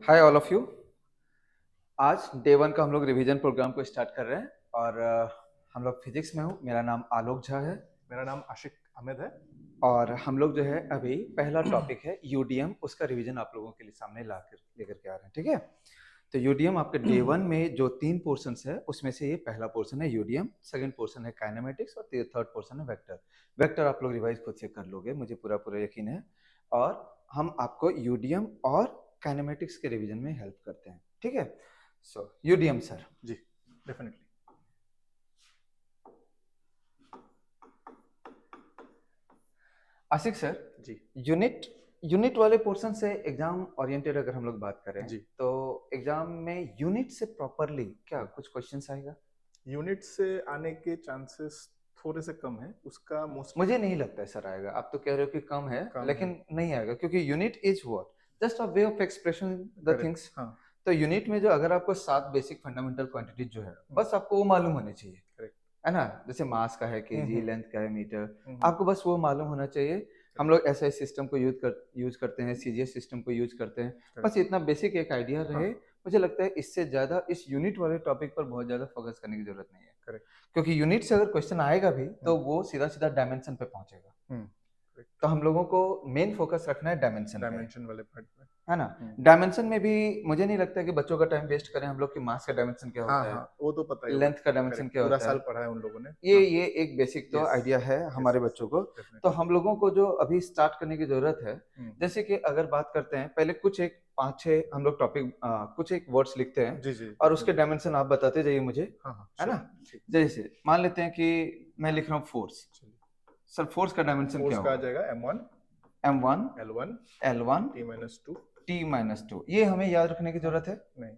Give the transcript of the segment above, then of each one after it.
Hi all of you. आज day one का हम लोग रिवीजन प्रोग्राम को स्टार्ट कर रहे हैं और हम लोग फिजिक्स में हूँ। मेरा नाम आलोक झा है मेरा नाम आशिक अहमद है। और हम लोग जो है अभी पहला टॉपिक है यूडीएम, उसका रिवीजन आप लोगों के लिए सामने ला कर लेकर के आ रहे हैं। ठीक है, तो यूडीएम आपके डे वन में जो 3 पोर्शंस है उसमें से ये पहला पोर्शन है यूडीएम, सेकंड पोर्शन है काइनेमेटिक्स और थर्ड पोर्शन है वेक्टर। वेक्टर आप लोग रिवाइज खुद से कर लोगे, मुझे पूरा पूरा यकीन है। और हम आपको यूडीएम और काइनेमेटिक्स के रिवीजन में हेल्प करते हैं। ठीक है, सो यूडीएम सर। जी, डेफिनेटली। आशिक सर जी यूनिट यूनिट वाले पोर्शन से एग्जाम ओरिएंटेड अगर हम लोग बात करें जी। तो एग्जाम में यूनिट से प्रॉपरली क्या कुछ क्वेश्चंस आएगा? यूनिट से आने के चांसेस थोड़े से कम है, उसका मोस्ट मुझे नहीं लगता है सर आएगा। आप तो कह रहे हो कि कम है, कम लेकिन है। नहीं आएगा क्योंकि unit is what just a way of expression the correct, things. हाँ। तो यूनिट में जो अगर आपको 7 बेसिक फंडामेंटल क्वांटिटी जो है बस आपको वो मालूम होनी चाहिए, करेक्ट। है ना? जैसे मास का है केजी, हम्म लेंथ का है मीटर, हम्म। आपको बस वो मालूम होना चाहिए। हम लोग एसआई सिस्टम को यूज करते हैं, सीजीएस सिस्टम को यूज करते हैं। बस करेक्ट। इतना बेसिक एक आइडिया रहे। हाँ। मुझे लगता है इससे ज्यादा इस यूनिट वाले टॉपिक पर बहुत ज्यादा फोकस करने की जरूरत नहीं है, करेक्ट। क्योंकि यूनिट से अगर क्वेश्चन आएगा भी तो वो सीधा सीधा डायमेंशन पे पहुंचेगा। करेक्ट। तो हम लोगों को मेन फोकस रखना है डायमेंशन पे, डायमेंशन वाले पार्ट में। है ना? डायमेंशन में भी मुझे नहीं लगता कि बच्चों का टाइम वेस्ट करें हम लोग कि मास का डायमेंशन क्या हाँ होता है, हाँ, वो तो पता ही होगा। लेंथ का डायमेंशन करेक्ट, क्या पूरा होता है। साल पढ़ा है उन लोगों ने। ये एक बेसिक तो यस आइडिया है यस हमारे यस, बच्चों को। तो डेफिनेटली। हम लोगों को जो अभी स्टार्ट करने की जरूरत है, जैसे कि अगर बात करते हैं पहले कुछ एक 5-6 हम लोग टॉपिक कुछ एक वर्ड्स लिखते हैं जी जी, और उसके डेफिनेटली। डायमेंशन आप बताते जाइए मुझे, हाँ हाँ, है ना? श्योर। ठीक। जैसे मान लेते हैं कि मैं लिख रहा हूँ फोर्स। चलिए, सर फोर्स का डायमेंशन फोर्स क्या का आ होगा? जाएगा M1 m1 L1 l1 T-2। t-2। ये हमें याद रखने की हाँ, जरूरत है? नहीं।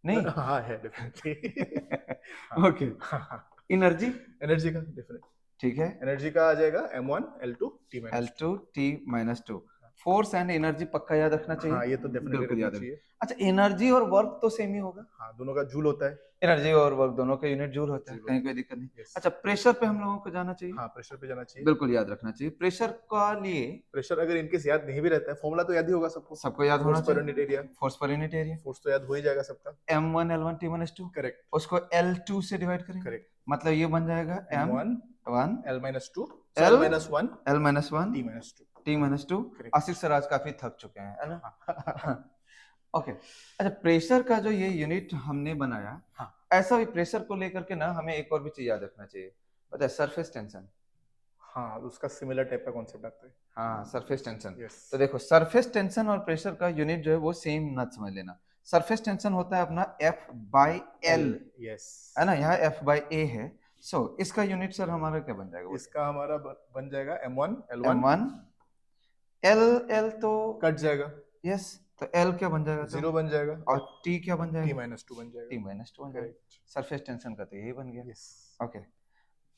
नहीं। हाँ है, डेफिनेटली। हाँ ओके। हाँ हाँ। एनर्जी, एनर्जी का डेफिनेट। ठीक है, एनर्जी का आ जाएगा M1 L2 T-2। L2 t-2। Force and energy पक्का याद रखना चाहिए। हाँ, ये तो डेफिनेटली बिल्कुल रखना याद रखना। चाहिए। अच्छा, एनर्जी और वर्क तो सेम ही होगा? हाँ, दोनों का जूल होता है। एनर्जी और वर्क दोनों का यूनिट जूल होता है, जूल कहीं होता कोई दिक्कत नहीं। है, यस। अच्छा, प्रेशर पे हम लोगों को जाना चाहिए? हाँ, प्रेशर पे जाना चाहिए। बिल्कुल याद रखना चाहिए। प्रेशर का लिए प्रेशर अगर इनकेस याद नहीं भी रहता है, फॉर्मूला तो याद ही होगा सबको। सबको याद होना फोर्स पर यूनिट चाहिए, area. Force per unit area. Force तो याद हो ही जाएगा सबका। m1 l1 t1 s2, correct. उसको l2 से डिवाइड करेंगे, करेक्ट। मतलब ये बन जाएगा M1 m1 L-2 l L-1 l-1 T-2। t-2। Correct. आशीष सर आज काफी थक चुके हैं, है ना? हाँ ओके। अच्छा, प्रेशर का जो ये यूनिट हमने बनाया, हाँ ऐसा भी प्रेशर को लेकर के ना हमें एक और भी चीज याद रखना चाहिए, पता है? Surface tension. हाँ, उसका सिमिलर टाइप का कॉन्सेप्ट आता है। हाँ, सरफेस टेंशन। यस। तो देखो, सरफेस टेंशन और प्रेशर का यूनिट जो है वो सेम मत समझ लेना। सरफेस टेंशन होता है अपना F बाई एल, यस। है ना? यहाँ F बाई ए है। सो इसका यूनिट सर हमारा क्या बन जाएगा? इसका हमारा बन जाएगा M1 L1। M1 L L तो कट जाएगा, यस, तो L क्या बन जाएगा? तो 0 बन जाएगा और और T क्या बन जाएगा? T-2 बन जाएगा। T-2 बन जाएगा। करेक्ट। सरफेस टेंशन का तो यही बन गया। यस। ओके।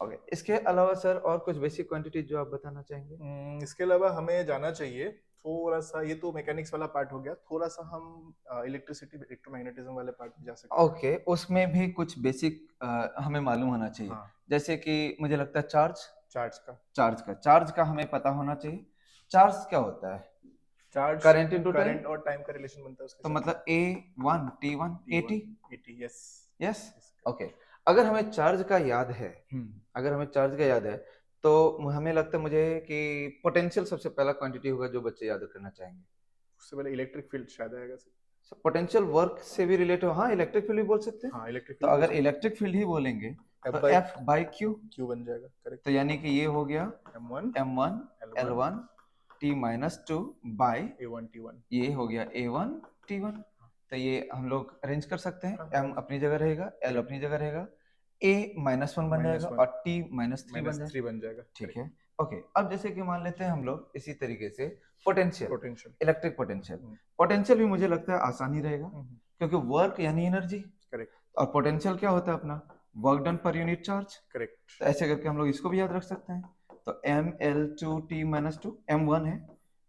ओके, इसके अलावा सर और कुछ बेसिक क्वांटिटी जो आप बताना चाहेंगे? इसके अलावा हमें जाना चाहिए थोड़ा सा, ये तो मैकेनिक्स वाला पार्ट हो गया, थोड़ा सा हम इलेक्ट्रिसिटी इलेक्ट्रोमैग्नेटिज्म वाले पार्ट में जा सकते हैं। ओके, उसमें भी कुछ बेसिक हमें मालूम होना चाहिए। हाँ, जैसे कि मुझे लगता है चार्ज, चार्ज का। चार्ज का हमें पता होना चाहिए। चार्ज क्या होता है? Charge current into time. Current और टाइम का रिलेशन बनता है उसके तो साथ। मतलब A1 T1 AT। AT, yes. Yes. Okay, अगर हमें चार्ज का याद है, अगर हमें चार्ज का याद है तो हमें लगता है मुझे कि पोटेंशियल सबसे पहला क्वांटिटी होगा जो बच्चे याद करना चाहेंगे। उससे पहले इलेक्ट्रिक फील्ड शायद आएगा। पोटेंशियल वर्क से भी रिलेटेड, हाँ इलेक्ट्रिक फील्ड भी बोल सकते हैं। हाँ, इलेक्ट्रिक तो फील्ड अगर इलेक्ट्रिक फील्ड ही बोलेंगे F तो by F by Q, Q बन जाएगा। करेक्ट। तो यानी कि ये हो गया M1 M1 L1 L1 T-2 by A1 T1। ये हो गया A1 T1। तो ये हम लोग अरेंज कर सकते हैं। हाँ, M अपनी जगह रहेगा, L अपनी जगह रहेगा, A -1 बन जाएगा -1 और T -3 बन जाएगा। -3 बन जाएगा। ठीक है। ओके, अब जैसे कि मान लेते हैं हम लोग इसी तरीके से potential, potential. Electric potential. Potential भी मुझे लगता है आसान ही रहेगा क्योंकि वर्क यानी एनर्जी, करेक्ट। और पोटेंशियल क्या होता है अपना? Work done per unit charge. Correct. तो ऐसे करके हम लोग इसको भी याद रख सकते हैं। तो ML2T-2 M1 है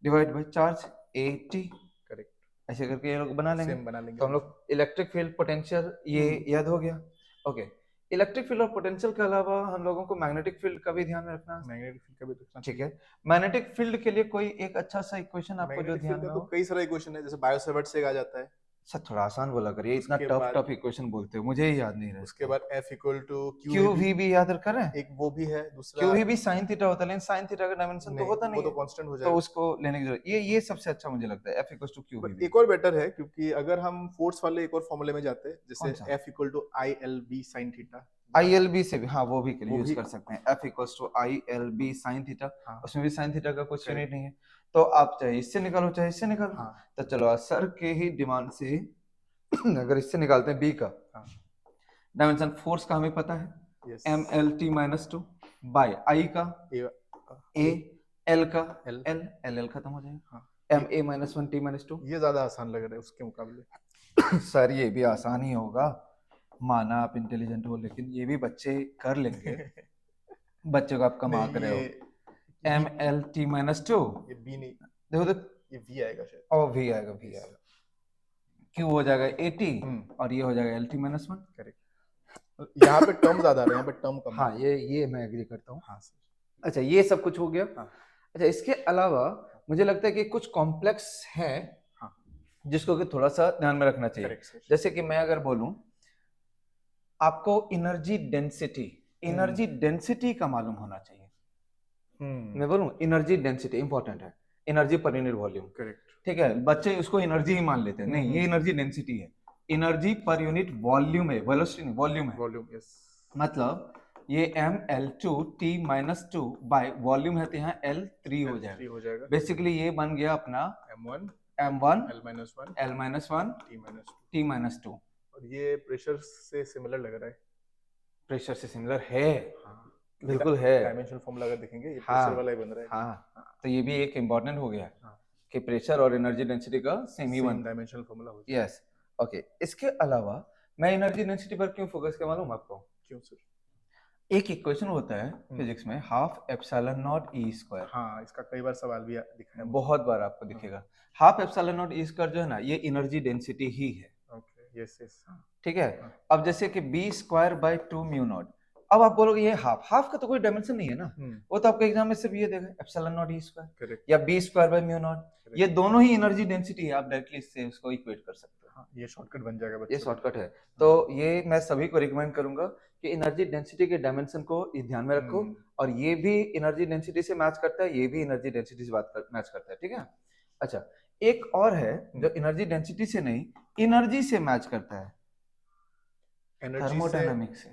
divide by charge AT, correct. ऐसे करके ये लोग बना लेंगे। सेम बना लेंगे। तो हम लोग इलेक्ट्रिक फील्ड पोटेंशियल ये याद हो गया। ओके, इलेक्ट्रिक फील्ड और पोटेंशियल के अलावा हम लोगों को मैग्नेटिक फील्ड का भी ध्यान रखना है। मैग्नेटिक फील्ड का भी रखना ठीक चाहिए। है, मैग्नेटिक फील्ड के लिए कोई एक अच्छा सा इक्वेशन आपको जो मैग्नेटिक ध्यान फील्ड में का हो? तो कई सारा इक्वेशन है, जैसे बायो सेवर्ट से आ जाता है। सर थोड़ा आसान बोला करिए, इतना उसके टफ बाद टफ इक्वेशन बोलते हो, मुझे ही याद नहीं उसके रहता। बाद F equal to Q QVB, V भी याद कर रहे हैं? एक वो भी है, दूसरा क्यू वी भी साइन थीटा होता है, लेकिन साइन थीटा का डायमेंशन तो नहीं, होता वो नहीं तो है, कांस्टेंट हो तो जाएगा। उसको लेने की जरूरत, ये सबसे अच्छा मुझे लगता है, F equal to Q V पर भी। एक और बेटर है, क्योंकि अगर हम फोर्स वाले एक और फॉर्मूले में जाते हैं, कौन जैसे सा? F equal to ILB sine theta, I L B से भी, हाँ वो भी वो यूज भी, कर सकते हैं, F equals to I L B sine theta, हाँ उसमें भी साइन थीटा का कुछ यूनिट करेक्ट, नहीं है, तो आप चाहे इससे निकालो चाहे इससे निकालो। हाँ तो चलो आज सर के ही डिमांड से अगर इससे निकालते हैं बी का हाँ डायमेंशन, फोर्स का हमें पता है yes, M L T minus two by I का ए ए, एल का एल, एल, एल एल खत्म हो जाएगा, हाँ M A minus one T minus two. ये ज्यादा आसान लग रहा है उसके मुकाबले। सर ये भी आसान ही होगा, माना आप इंटेलिजेंट हो, लेकिन ये भी बच्चे कर लेंगे, बच्चे को आप कमा नहीं कर रहे ये हो। M L T minus two, ये बी नहीं, देखो तो, ये वी आएगा शायद, और वी आएगा, वी आएगा, क्यू हो जाएगा एटी, हम्म और ये हो जाएगा L T minus one. Correct, यहाँ पे टर्म ज्यादा आ रहे हैं, यहाँ पे टर्म कम हाँ है। ये मैं एग्री करता हूँ। हाँ सर, अच्छा ये सब कुछ हो गया। हाँ अच्छा इसके अलावा मुझे लगता है कि कुछ कॉम्प्लेक्स है हाँ जिसको कि थोड़ा सा ध्यान में रखना चाहिए। करेक्ट सर, जैसे कि मैं अगर बोलूं आपको एनर्जी डेंसिटी का मालूम होना चाहिए। मैं बोलूं एनर्जी डेंसिटी इंपॉर्टेंट है, energy per unit volume, correct, ठीक है, बच्चे उसको एनर्जी ही मान लेते हैं, नहीं ये एनर्जी डेंसिटी है, एनर्जी पर यूनिट वॉल्यूम है, वेलोसिटी नहीं वॉल्यूम है। वॉल्यूम यस, मतलब ये M L two T minus two by volume है, तो यहाँ एल थ्री हो जाएगा, हो जाएगा, बेसिकली ये बन गया अपना M1 M one L minus one L minus one T minus two, T minus two. और ये प्रेशर से सिमिलर लग रहा है। प्रेशर से सिमिलर है, हाँ बिल्कुल है। डायमेंशनल फॉर्मूला अगर देखेंगे ये हाँ प्रेशर वाला ही बन रहा है। हाँ, तो ये भी एक इम्पोर्टेंट हो गया हाँ कि प्रेशर और एनर्जी डेंसिटी का सेम ही सेम वन। डायमेंशनल फॉर्मूला हो जाएगा। Yes, okay. इसके अलावा मैं एनर्जी डेंसिटी पर क्यों फोकस किया मालूम आपको? क्यों सर? एक इक्वेशन होता है फिजिक्स में, half epsilon naught E square. हाँ इसका कई बार सवाल भी दिखा है मुझे। बहुत बार आपको दिखेगा। Half epsilon naught E square जो है ना, ये एनर्जी डेंसिटी ही है, ओके यस यस, ठीक है। हाँ। अब जैसे कि B square by two mu naught, अब आप बोलोगे ये हाफ, हाफ का तो कोई डायमेंशन नहीं है ना, वो तो आपके एग्जाम में सिर्फ ये देगा epsilon naught E square correct, या B square by mu naught, ये दोनों ही एनर्जी डेंसिटी है, आप डायरेक्टली इससे उसको इक्वेट कर सकते हो। हाँ ये शॉर्टकट बन जाएगा ये बच्चों के शॉर्टकट लिए। है, तो ये मैं सभी को रिकमेंड करूंगा कि एनर्जी डेंसिटी के डायमेंशन को ध्यान में रखो, और ये भी एनर्जी डेंसिटी से मैच करता है, ये भी एनर्जी डेंसिटी से मैच करता है, ठीक है। अच्छा एक और है जो एनर्जी डेंसिटी से नहीं, एनर्जी से मैच करता है, थर्मोडायनामिक्स से।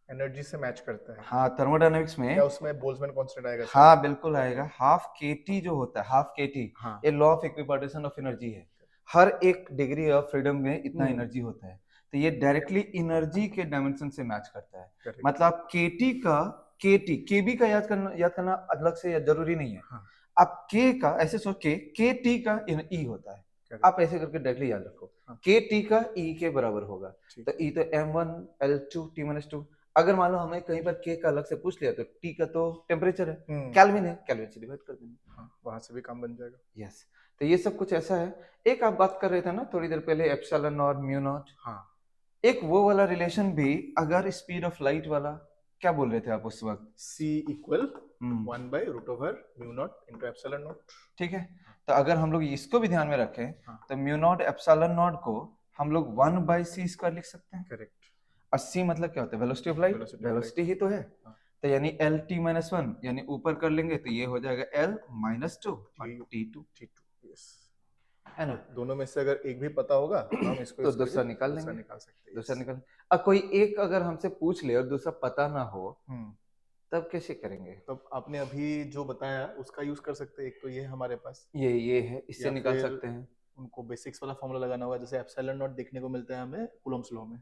एनर्जी से मैच करता है, हाँ थर्मोडायनामिक्स में, क्या उसमें बोल्ट्जमैन कांस्टेंट आएगा? हाँ बिल्कुल आएगा, हाफ के टी जो होता है, हाफ के टी हाँ ये law of equipartition of energy है, हर एक डिग्री ऑफ फ्रीडम में इतना एनर्जी होता है, तो ये डायरेक्टली एनर्जी के डायमेंशन से मैच करता है। Correct. मतलब केटी का के बी का याद करना अलग से या जरूरी नहीं है, हाँ आप के का ऐसे सोच के टी का ई होता है, Correct. आप ऐसे करके डायरेक्टली याद रखो, हाँ। के टी का ई के बराबर होगा, ठीक। तो ई तो M one L two T minus two. अगर मान लो हमें कहीं पर के का अलग से पूछ लिया तो टी का तो टेम्परेचर है, केल्विन है, केल्विन से डिवाइड कर देंगे, हाँ वहां से भी काम बन जाएगा। यस। तो ये सब कुछ ऐसा है। एक आप बात कर रहे थे ना थोड़ी देर पहले एप्सिलॉन और म्यू नॉट, हाँ एक वो वाला रिलेशन भी, अगर स्पीड ऑफ लाइट वाला, क्या बोल रहे थे आप उस वक्त? C equal 1 by root over mu naught into epsilon naught, ठीक है, तो अगर हम लोग इसको भी ध्यान में रखें, हाँ। तो म्यू नॉट एप्सिलॉन नॉट को हम लोग 1 बाय सी स्क्वायर लिख सकते हैं। करेक्ट, और सी मतलब क्या होता है? Velocity of light, Velocity of velocity ही तो है, हाँ। तो यानी एल टी माइनस वन, यानी ऊपर कर लेंगे तो ये हो जाएगा एल माइनस टू और टी टू, यस है ना। दोनों में से अगर एक भी पता होगा तो हम इसको तो use दूसरा करके निकाल दूसरा लेंगे, निकाल सकते हैं। दूसरा निकाल। अब कोई एक अगर हमसे पूछ ले और दूसरा पता ना हो, तब कैसे करेंगे? तो आपने अभी जो बताया उसका यूज कर सकते हैं, एक तो ये हमारे पास, ये है, इससे या निकाल फिर सकते हैं। उनको बेसिक्स वाला फॉर्मूला लगाना होगा, जैसे एप्सिलॉन नॉट देखने को मिलता है हमें कूलम्ब्स लॉ में,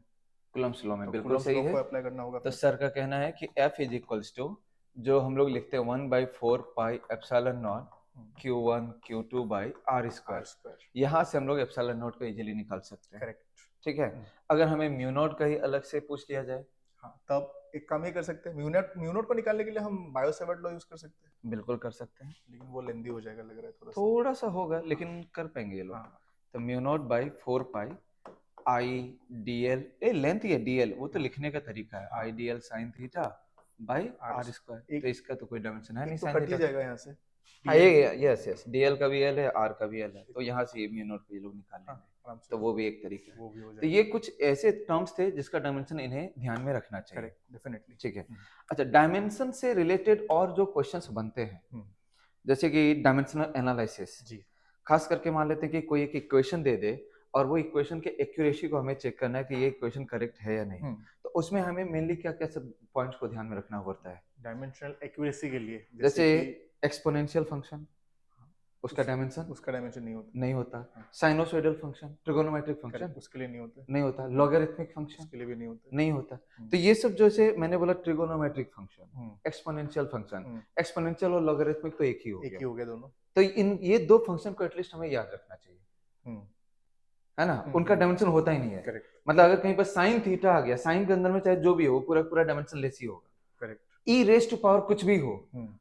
कूलम्ब्स लॉ में, तो बिल्कुल कूलम्ब्स सही लॉ है। को अप्लाई करना होगा। तो सर का कहना है कि F इज इक्वल्स टू, जो हम लोग लिखते हैं 1 by 4 pi epsilon naught Q1 Q2 by R square, यहाँ से हम लोग एप्सिलॉन नॉट को इजीली निकाल सकते हैं। करेक्ट, ठीक है। अगर हमें म्यू नॉट का ही अलग से पूछ लिया जाए, हाँ तब एक काम ही कर सकते हैं, म्यू नॉट को निकालने के लिए हम बायो सेवर्ट लॉ यूज कर सकते हैं, बिल्कुल कर सकते हैं, लेकिन वो लेंदी हो जाएगा लग रहा है थोड़ा सा होगा, लेकिन कर पाएंगे ये लोग। हाँ। तो mu naught by 4 pi I D L, a length ही है डी एल, वो तो लिखने का तरीका है, I D L sine theta by R square, तो इसका तो कोई डायमेंशन है नहीं, तो साइन कट ही थीटा जाएगा यहाँ से, हाँ ये यस यस डीएल का भी एल है आर का भी एल है तो यहाँ से ये म्यू नॉट को ये लोग निकाल लेंगे आराम से तो वो भी एक तरीका है वो भी हो तो जाएगा। ये कुछ ऐसे टर्म्स थे जिसका डायमेंशन इन्हें ध्यान में रखना चाहिए करेक्ट, डेफिनेटली। ठीक है अच्छा डायमेंशन से रिलेटेड और जो क्वेश्चंस बनते हैं जैसे कि डायमेंशनल एनालिसिस जी। खास करके मान लेते हैं कि कोई एक इक्वेशन दे दे और वो इक्वेशन के एक्यूरेसी को हमें चेक करना है कि ये इक्वेशन करेक्ट है या नहीं तो उसमें हमें मेनली क्या क्या सब पॉइंट्स को ध्यान में रखना पड़ता है डायमेंशनल एक्यूरेसी के लिए जैसे कि एक्सपोनेंशियल फंक्शन उसका डायमेंशन उसका डायमेंशन नहीं होता हाँ। Sinusoidal function trigonometric function correct, उसके लिए नहीं होते। नहीं होता लॉगरिथमिक फंक्शन उसके लिए भी नहीं होते। नहीं होता तो ये सब जैसे मैंने बोला ट्रिगोनोमेट्रिक फंक्शन एक्सपोनेंशियल फंक्शन हम्म। एक्सपोनेंशियल और लॉगरिथमिक तो एक ही हो एक ही गया हो गया दोनों। तो इन ये दो फंक्शन को एटलीस्ट हमें याद रखना चाहिए है ना उनका डायमेंशन होता ही नहीं है करेक्ट मतलब अगर कहीं पर साइन थीटा आ गया साइन के अंदर में चाहे जो भी हो पूरा पूरा डायमेंशन लेस ही होगा correct E raise to power कुछ भी हो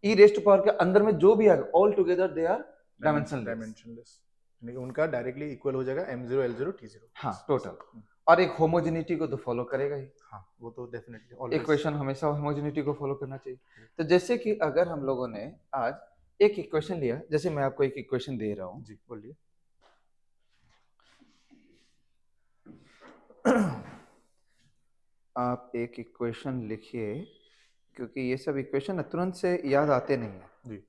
ई रेस टू पावर के अंदर में जो भी आ गया all together they are dimensionless यानी उनका डायरेक्टली इक्वल हो जाएगा m0 l0 t0 हाँ टोटल और एक होमोजेनिटी को तो फॉलो करेगा ही हाँ वो तो डेफिनेटली इक्वेशन हमेशा होमोजेनिटी को फॉलो करना चाहिए तो जैसे कि अगर हम लोगों ने आज एक इक्वेशन लिया जैसे मैं आपको एक इक्वेशन दे रहा हूँ जी बोलिए। आप एक इक्वेशन लिखिए क्योंकि ये सब इक्वेशन तुरंत से याद आते नहीं है जी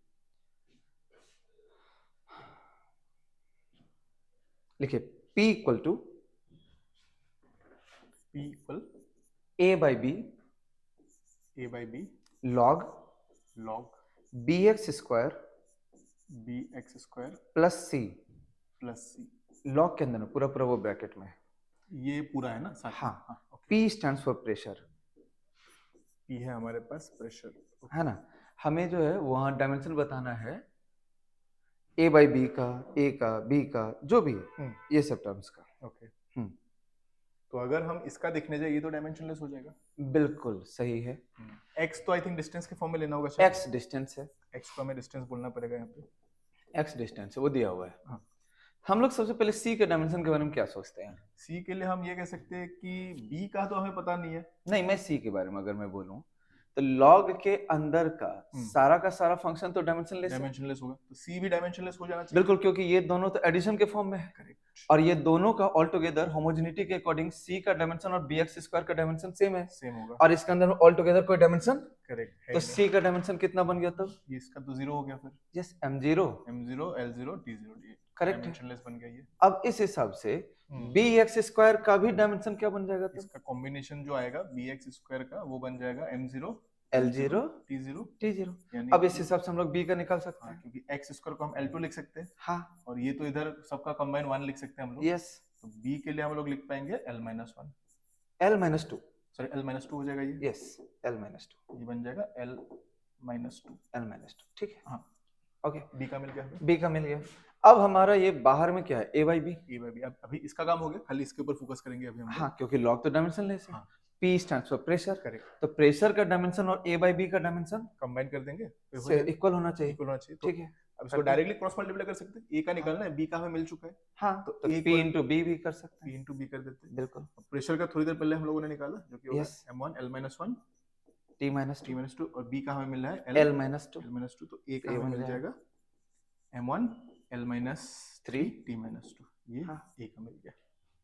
लिखिए P equal to P equal A by B log bx square bx square plus C log के अंदर में पूरा पूरा वो ब्रैकेट में ये पूरा है ना साथ में? हाँ P stands for pressure P है हमारे पास प्रेशर है ना हमें जो है वहाँ डायमेंशन बताना है A by B का A का B का जो भी है ये सब टर्म्स का ओके तो अगर हम इसका देखने जाए ये तो डायमेंशनलेस हो जाएगा बिल्कुल सही है x तो आई थिंक डिस्टेंस के फॉर्म में लेना होगा शायद। x डिस्टेंस है x को हमें डिस्टेंस बोलना पड़ेगा यहाँ पे x डिस्टेंस है वो दिया हुआ है हाँ। हम लोग सबसे पहले c के डायमेंशन के बारे में क्या सोचते हैं c के लिए हम ये कह सकते हैं कि b का तो हमें पता नहीं है नहीं मैं c के बारे में अगर मैं बोलूं तो log के अंदर का सारा फंक्शन तो डायमेंशनलेस होगा तो c भी डायमेंशनलेस हो जाना चाहिए बिल्कुल क्योंकि ये दोनों तो एडिशन के फॉर्म में है करेक्ट और ये दोनों का ऑल टुगेदर होमोजेनिटी के अकॉर्डिंग c का डायमेंशन और bx स्क्वायर का डायमेंशन सेम है सेम होगा और इसके अंदर ऑल टुगेदर कोई डायमेंशन करेक्ट तो c का डायमेंशन कितना बन गया तब ये इसका तो 0 हो गया फिर yes m0 l0 t0 correct dimensionless बन गया ये अब इस हिसाब से bx स्क्वायर का भी डायमेंशन क्या बन जाएगा तब इसका कॉम्बिनेशन जो आएगा bx स्क्वायर का वो बन जाएगा m0 L0 t0 अब इस हिसाब से हम लोग b का निकाल सकते हैं क्योंकि x स्क्वायर को हम l2 लिख सकते हैं हाँ और ये तो इधर सबका कंबाइन 1 लिख सकते हैं हम लोग यस तो b के लिए हम लोग लिख पाएंगे l-1 l-2 सॉरी l-2 हो जाएगा ये यस l-2 ये बन जाएगा l-2 ठीक है हाँ ओके b का मिल गया हमें b का मिल गया अब हमारा ये बाहर में क्या है a by b अब अभी इसका काम हो गया खाली इसके ऊपर फोकस करेंगे अभी हम हाँ क्योंकि log तो डायमेंशनलेस है हाँ। p stands for pressure correct तो प्रेशर का डायमेंशन और a by b का डायमेंशन कंबाइन कर देंगे से इक्वल होना चाहिए ठीक है अब इसको डायरेक्टली क्रॉस मल्टीप्लाई कर सकते हैं a का निकालना है b का हमें मिल चुका है हाँ तो p into b भी कर सकते हैं p into b कर देते हैं बिल्कुल प्रेशर का थोड़ी देर पहले हम लोगों ने निकाला जो कि होगा Yes. m1 l-1 t-2 और b का हमें मिल रहा है l-2 तो a का हमें मिल जाएगा m1 l-3 t-2 ये हाँ। a का मिल गया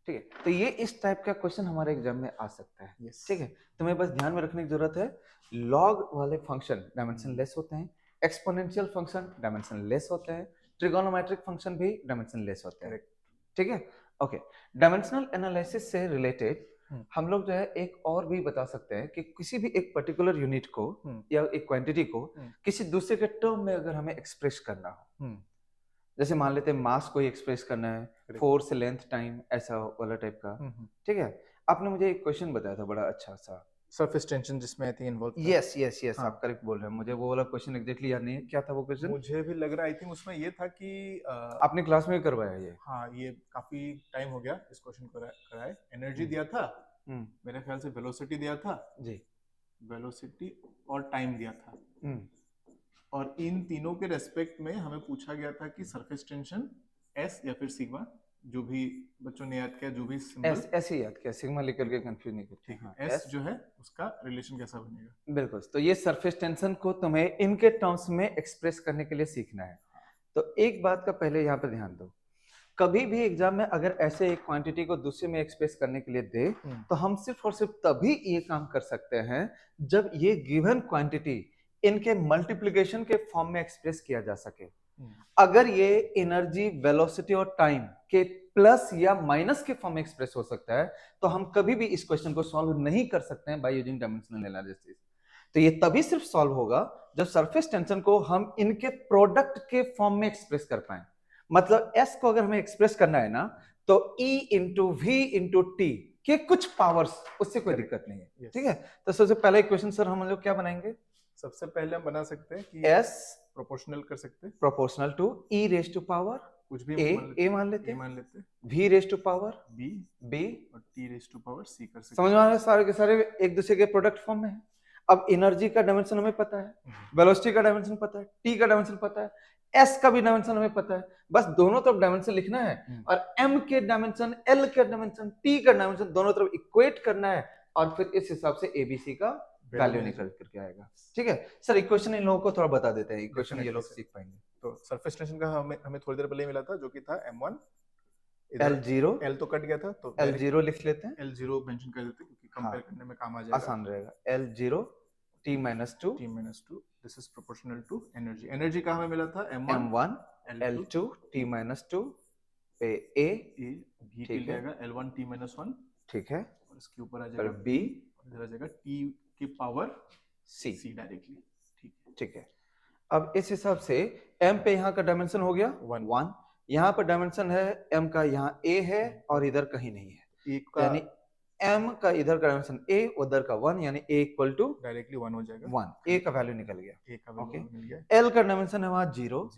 ठीक है तो ये इस टाइप का क्वेश्चन हमारे एग्जाम में आ सकता है ठीक है तुम्हें बस ध्यान में रखने की जरूरत है लॉग वाले फंक्शन डायमेंशन लेस होते हैं एक्सपोनेंशियल फंक्शन डायमेंशन लेस होते हैं ट्रिगोनोमेट्रिक फंक्शन भी डायमेंशन लेस होते हैं ठीक है ओके डायमेंशनल एनालिसिस से रिलेटेड हम लोग जो है एक और भी बता सकते हैं कि किसी भी एक पर्टिकुलर यूनिट को या एक क्वांटिटी को किसी दूसरे के टर्म में अगर हमें एक्सप्रेस करना हो जैसे मान लेते हैं मास को ही एक्सप्रेस करना है फोर्स लेंथ टाइम ऐसा वाला टाइप का ठीक है आपने मुझे एक क्वेश्चन बताया था बड़ा अच्छा सा सरफेस टेंशन जिसमें आई थिंक इन्वॉल्व यस आप करेक्ट बोल रहे हैं मुझे वो वाला क्वेश्चन एग्जैक्टली याद नहीं है क्या था वो क्वेश्चन मुझे भी लग रहा है आई थिंक उसमें ये था कि आपने क्लास में भी करवाया ये हाँ ये काफी टाइम हो गया इस क्वेश्चन को कराए एनर्जी दिया था मेरे ख्याल से वेलोसिटी दिया था जी वेलोसिटी और टाइम दिया था और इन तीनों के रेस्पेक्ट में हमें पूछा गया था कि सरफेस टेंशन एस या फिर सिग्मा जो भी बच्चों ने याद किया, जो भी एस सिंबल, ऐसे ही याद किया, सिग्मा लिख करके कंफ्यूज नहीं करते। ठीक है, हाँ एस एस, जो है उसका रिलेशन कैसा बनेगा। बिल्कुल। तो ये सरफेस टेंशन को तुम्हें इनके टर्म्स में एक्सप्रेस करने के लिए सीखना है। तो एक बात का पहले यहाँ पे ध्यान दो, कभी भी एग्जाम में अगर ऐसे एक क्वांटिटी को दूसरे में एक्सप्रेस करने के लिए दे, तो हम सिर्फ और सिर्फ तभी ये काम कर सकते हैं जब ये गिवन क्वांटिटी इनके मल्टीप्लिकेशन के फॉर्म में एक्सप्रेस किया जा सके। अगर ये एनर्जी, वेलोसिटी और टाइम के प्लस या माइनस के फॉर्म में एक्सप्रेस हो सकता है, तो हम कभी भी इस क्वेश्चन को सॉल्व नहीं कर सकते हैं बाय यूजिंग डायमेंशनल एनालिसिस। तो ये तभी सिर्फ सॉल्व होगा जब सरफेस टेंशन को हम इनके प्रोडक्ट के फॉर्म में एक्सप्रेस कर पाए। मतलब S को अगर हमें एक्सप्रेस करना है ना, तो E into V into T के कुछ पावर्स, उससे कोई दिक्कत नहीं है। Yes. ठीक है, तो सबसे पहला इक्वेशन सर हम लोग क्या बनाएंगे? सबसे पहले हम बना सकते हैं कि S प्रोपोर्शनल कर सकते हैं, proportional to E raise to power कुछ भी A मान लेते ए हैं, मान लेते हैं, V raise to power B B, और T raise to power C कर सकते समझ में आ रहा है? सारे के सारे एक दूसरे के प्रोडक्ट फॉर्म में है। अब एनर्जी का डायमेंशन हमें पता है, हैं। वेलोसिटी का डायमेंशन पता है, टी का डायमेंशन पता है, एस का भी डायमेंशन हमें पता है। बस दोनों तरफ डायमेंशन लिखना है और एम के डायमेंशन, एल के डायमेंशन, टी का डायमेंशन दोनों तरफ इक्वेट करना है और फिर इस हिसाब से एबीसी का वैल्यू निकल करके आएगा। ठीक है सर, इक्वेशन इन लोगों को थोड़ा बता देते हैं, इक्वेशन ये लोग सीख पाएंगे। तो सरफेस टेंशन का हमें हमें थोड़ी देर पहले मिला था, जो कि था m1, L0, एल तो कट गया था, तो L0 लिख लेते हैं, L0 मेंशन कर देते हैं, क्योंकि कंपेयर करने में काम आ जाएगा, आसान रहेगा। L0 T minus 2, this is proportional to energy. Energy का हमें मिला था m1, M1 L2 T minus 2 पे A, भी के जाएगा L1 T minus 1, ठीक है, और इसके ऊपर आ फिर जाएगा B, इधर आ जाएगा T की पावर C, डायरेक्टली। ठीक है। अब इस हिसाब से M पे यहाँ का डायमेंशन हो गया 1, यहाँ पर डायमेंशन है M का, यहाँ A है और इधर कहीं नहीं है, यानी M का इधर का डायमेंशन A, उधर का 1, यानी A इक्वल टू डायरेक्टली 1 हो जाएगा, 1, A का वैल्यू निकल गया। A का वैल्यू मिल गया। L का डायमेंशन है वहां 0,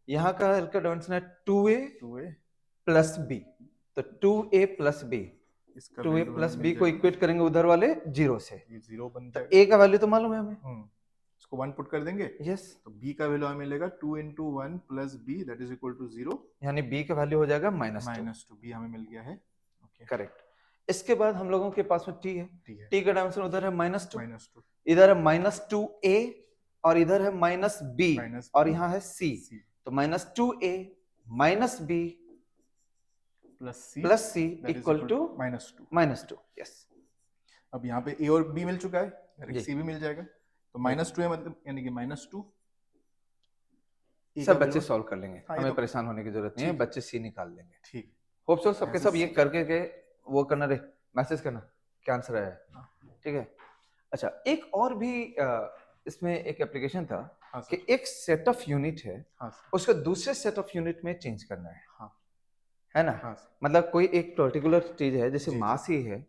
यहाँ का L का डायमेंशन है 2A प्लस B, तो 2A plus B, 2A plus B को इक्वेट करेंगे उधर वाले 0 से, ये 0 बन तो जाएगा। A का वैल्यू तो मालूम है हमें, इसको 1 पुट कर देंगे, यस, तो B का वैल्यू हमें मिलेगा 2 into 1 plus B, that is equal to 0, यानी B का वैल्यू हो जाएगा -2, B हमें मिल गया है। करेक्ट। इसके बाद हम लोगों के पास में T है, T का डायमेंशन उधर है -2, इधर है -2A और इधर है -B और यहाँ है C, तो -2A -B plus C equal to -2, yes. अब यहाँ पे A और B मिल चुका है, डायरेक्ट C भी मिल जाएगा, तो -2 है, मतलब यानी कि -2। सब बच्चे सॉल्व कर लेंगे, हाँ, हमें तो परेशान होने की जरूरत नहीं है, बच्चे C निकाल लेंगे। ठीक, होप सो सबके सब ये करके के वो करना रे, मैसेज करना क्या आंसर है, ठीक है। अच्छा, एक और भी इसमें एक एप्लीकेशन था कि एक सेट ऑफ यूनिट है, उसको दूसरे सेट ऑफ यूनिट में चेंज करना है ना। मतलब कोई एक पर्टिकुलर चीज है, जैसे मास ही है,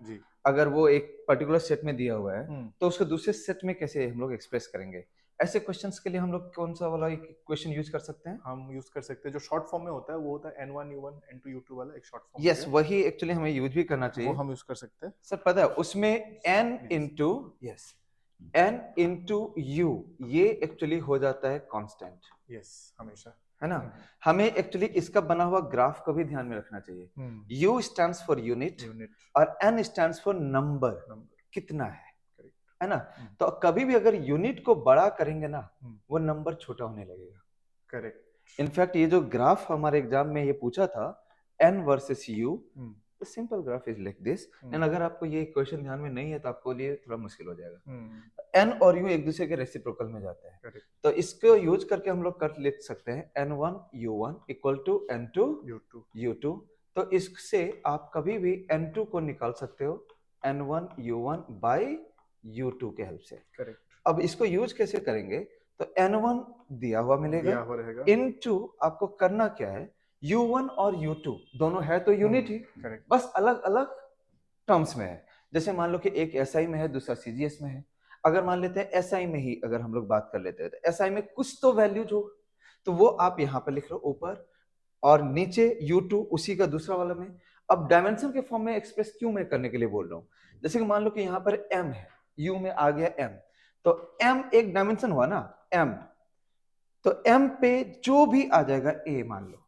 अगर वो एक पर्टिकुलर सेट में दिया हुआ है, तो उसको दूसरे सेट में कैसे हम लोग एक्सप्रेस करेंगे। ऐसे क्वेश्चंस के लिए हम लोग कौन सा वाला क्वेश्चन यूज कर सकते हैं? हम यूज कर सकते हैं जो शॉर्ट फॉर्म में होता है, वो होता है n1 u1 n2 u2 वाला एक शॉर्ट फॉर्म। यस, वही एक्चुअली हमें यूज भी करना चाहिए, वो हम यूज कर सकते हैं सर। पता है उसमें n into n into u, ये एक्चुअली हो जाता है कांस्टेंट, यस, हमेशा, है ना। हमें एक्चुअली इसका बना हुआ ग्राफ को भी ध्यान में रखना चाहिए। U स्टैंड्स फॉर यूनिट और N स्टैंड्स फॉर नंबर, कितना है ना। तो कभी भी अगर यूनिट को बड़ा करेंगे ना, वो नंबर छोटा होने लगेगा, करेक्ट। इनफैक्ट ये जो ग्राफ हमारे एग्जाम में ये पूछा था N versus U, simple graph is like this, and अगर आपको ये क्वेश्चन ध्यान में नहीं है तो आपको लिए थोड़ा मुश्किल हो जाएगा। N और U एक दूसरे के रेसिप्रोकल में जाते हैं, तो इसको यूज करके हम लोग कर ले सकते हैं N1 U1 equal to N2 U2, तो इससे आप कभी भी N2 को निकाल सकते हो N1 U1 बाई U2 के हेल्प से। करेक्ट। अब इसको यूज कैसे करेंगे, तो N1 दिया हुआ मिलेगा, इनटू आपको करना क्या है, U1 और U2 दोनों है तो यूनिट ही, बस अलग अलग टर्म्स में है। जैसे मान लो कि एक SI में है, दूसरा CGS में है। अगर मान लेते हैं SI में ही अगर हम लोग बात कर लेते हैं, तो SI में कुछ तो वैल्यूज हो, तो वो आप यहाँ पर लिख लो ऊपर, और नीचे U2 उसी का दूसरा वाला में। अब डायमेंशन के फॉर्म में एक्सप्रेस क्यों मैं करने के लिए बोल रहा हूँ, जैसे कि मान लो कि यहाँ पर M है, U में आ गया M, तो M एक डायमेंशन हुआ ना M, तो M पे जो भी आ जाएगा A मान लो,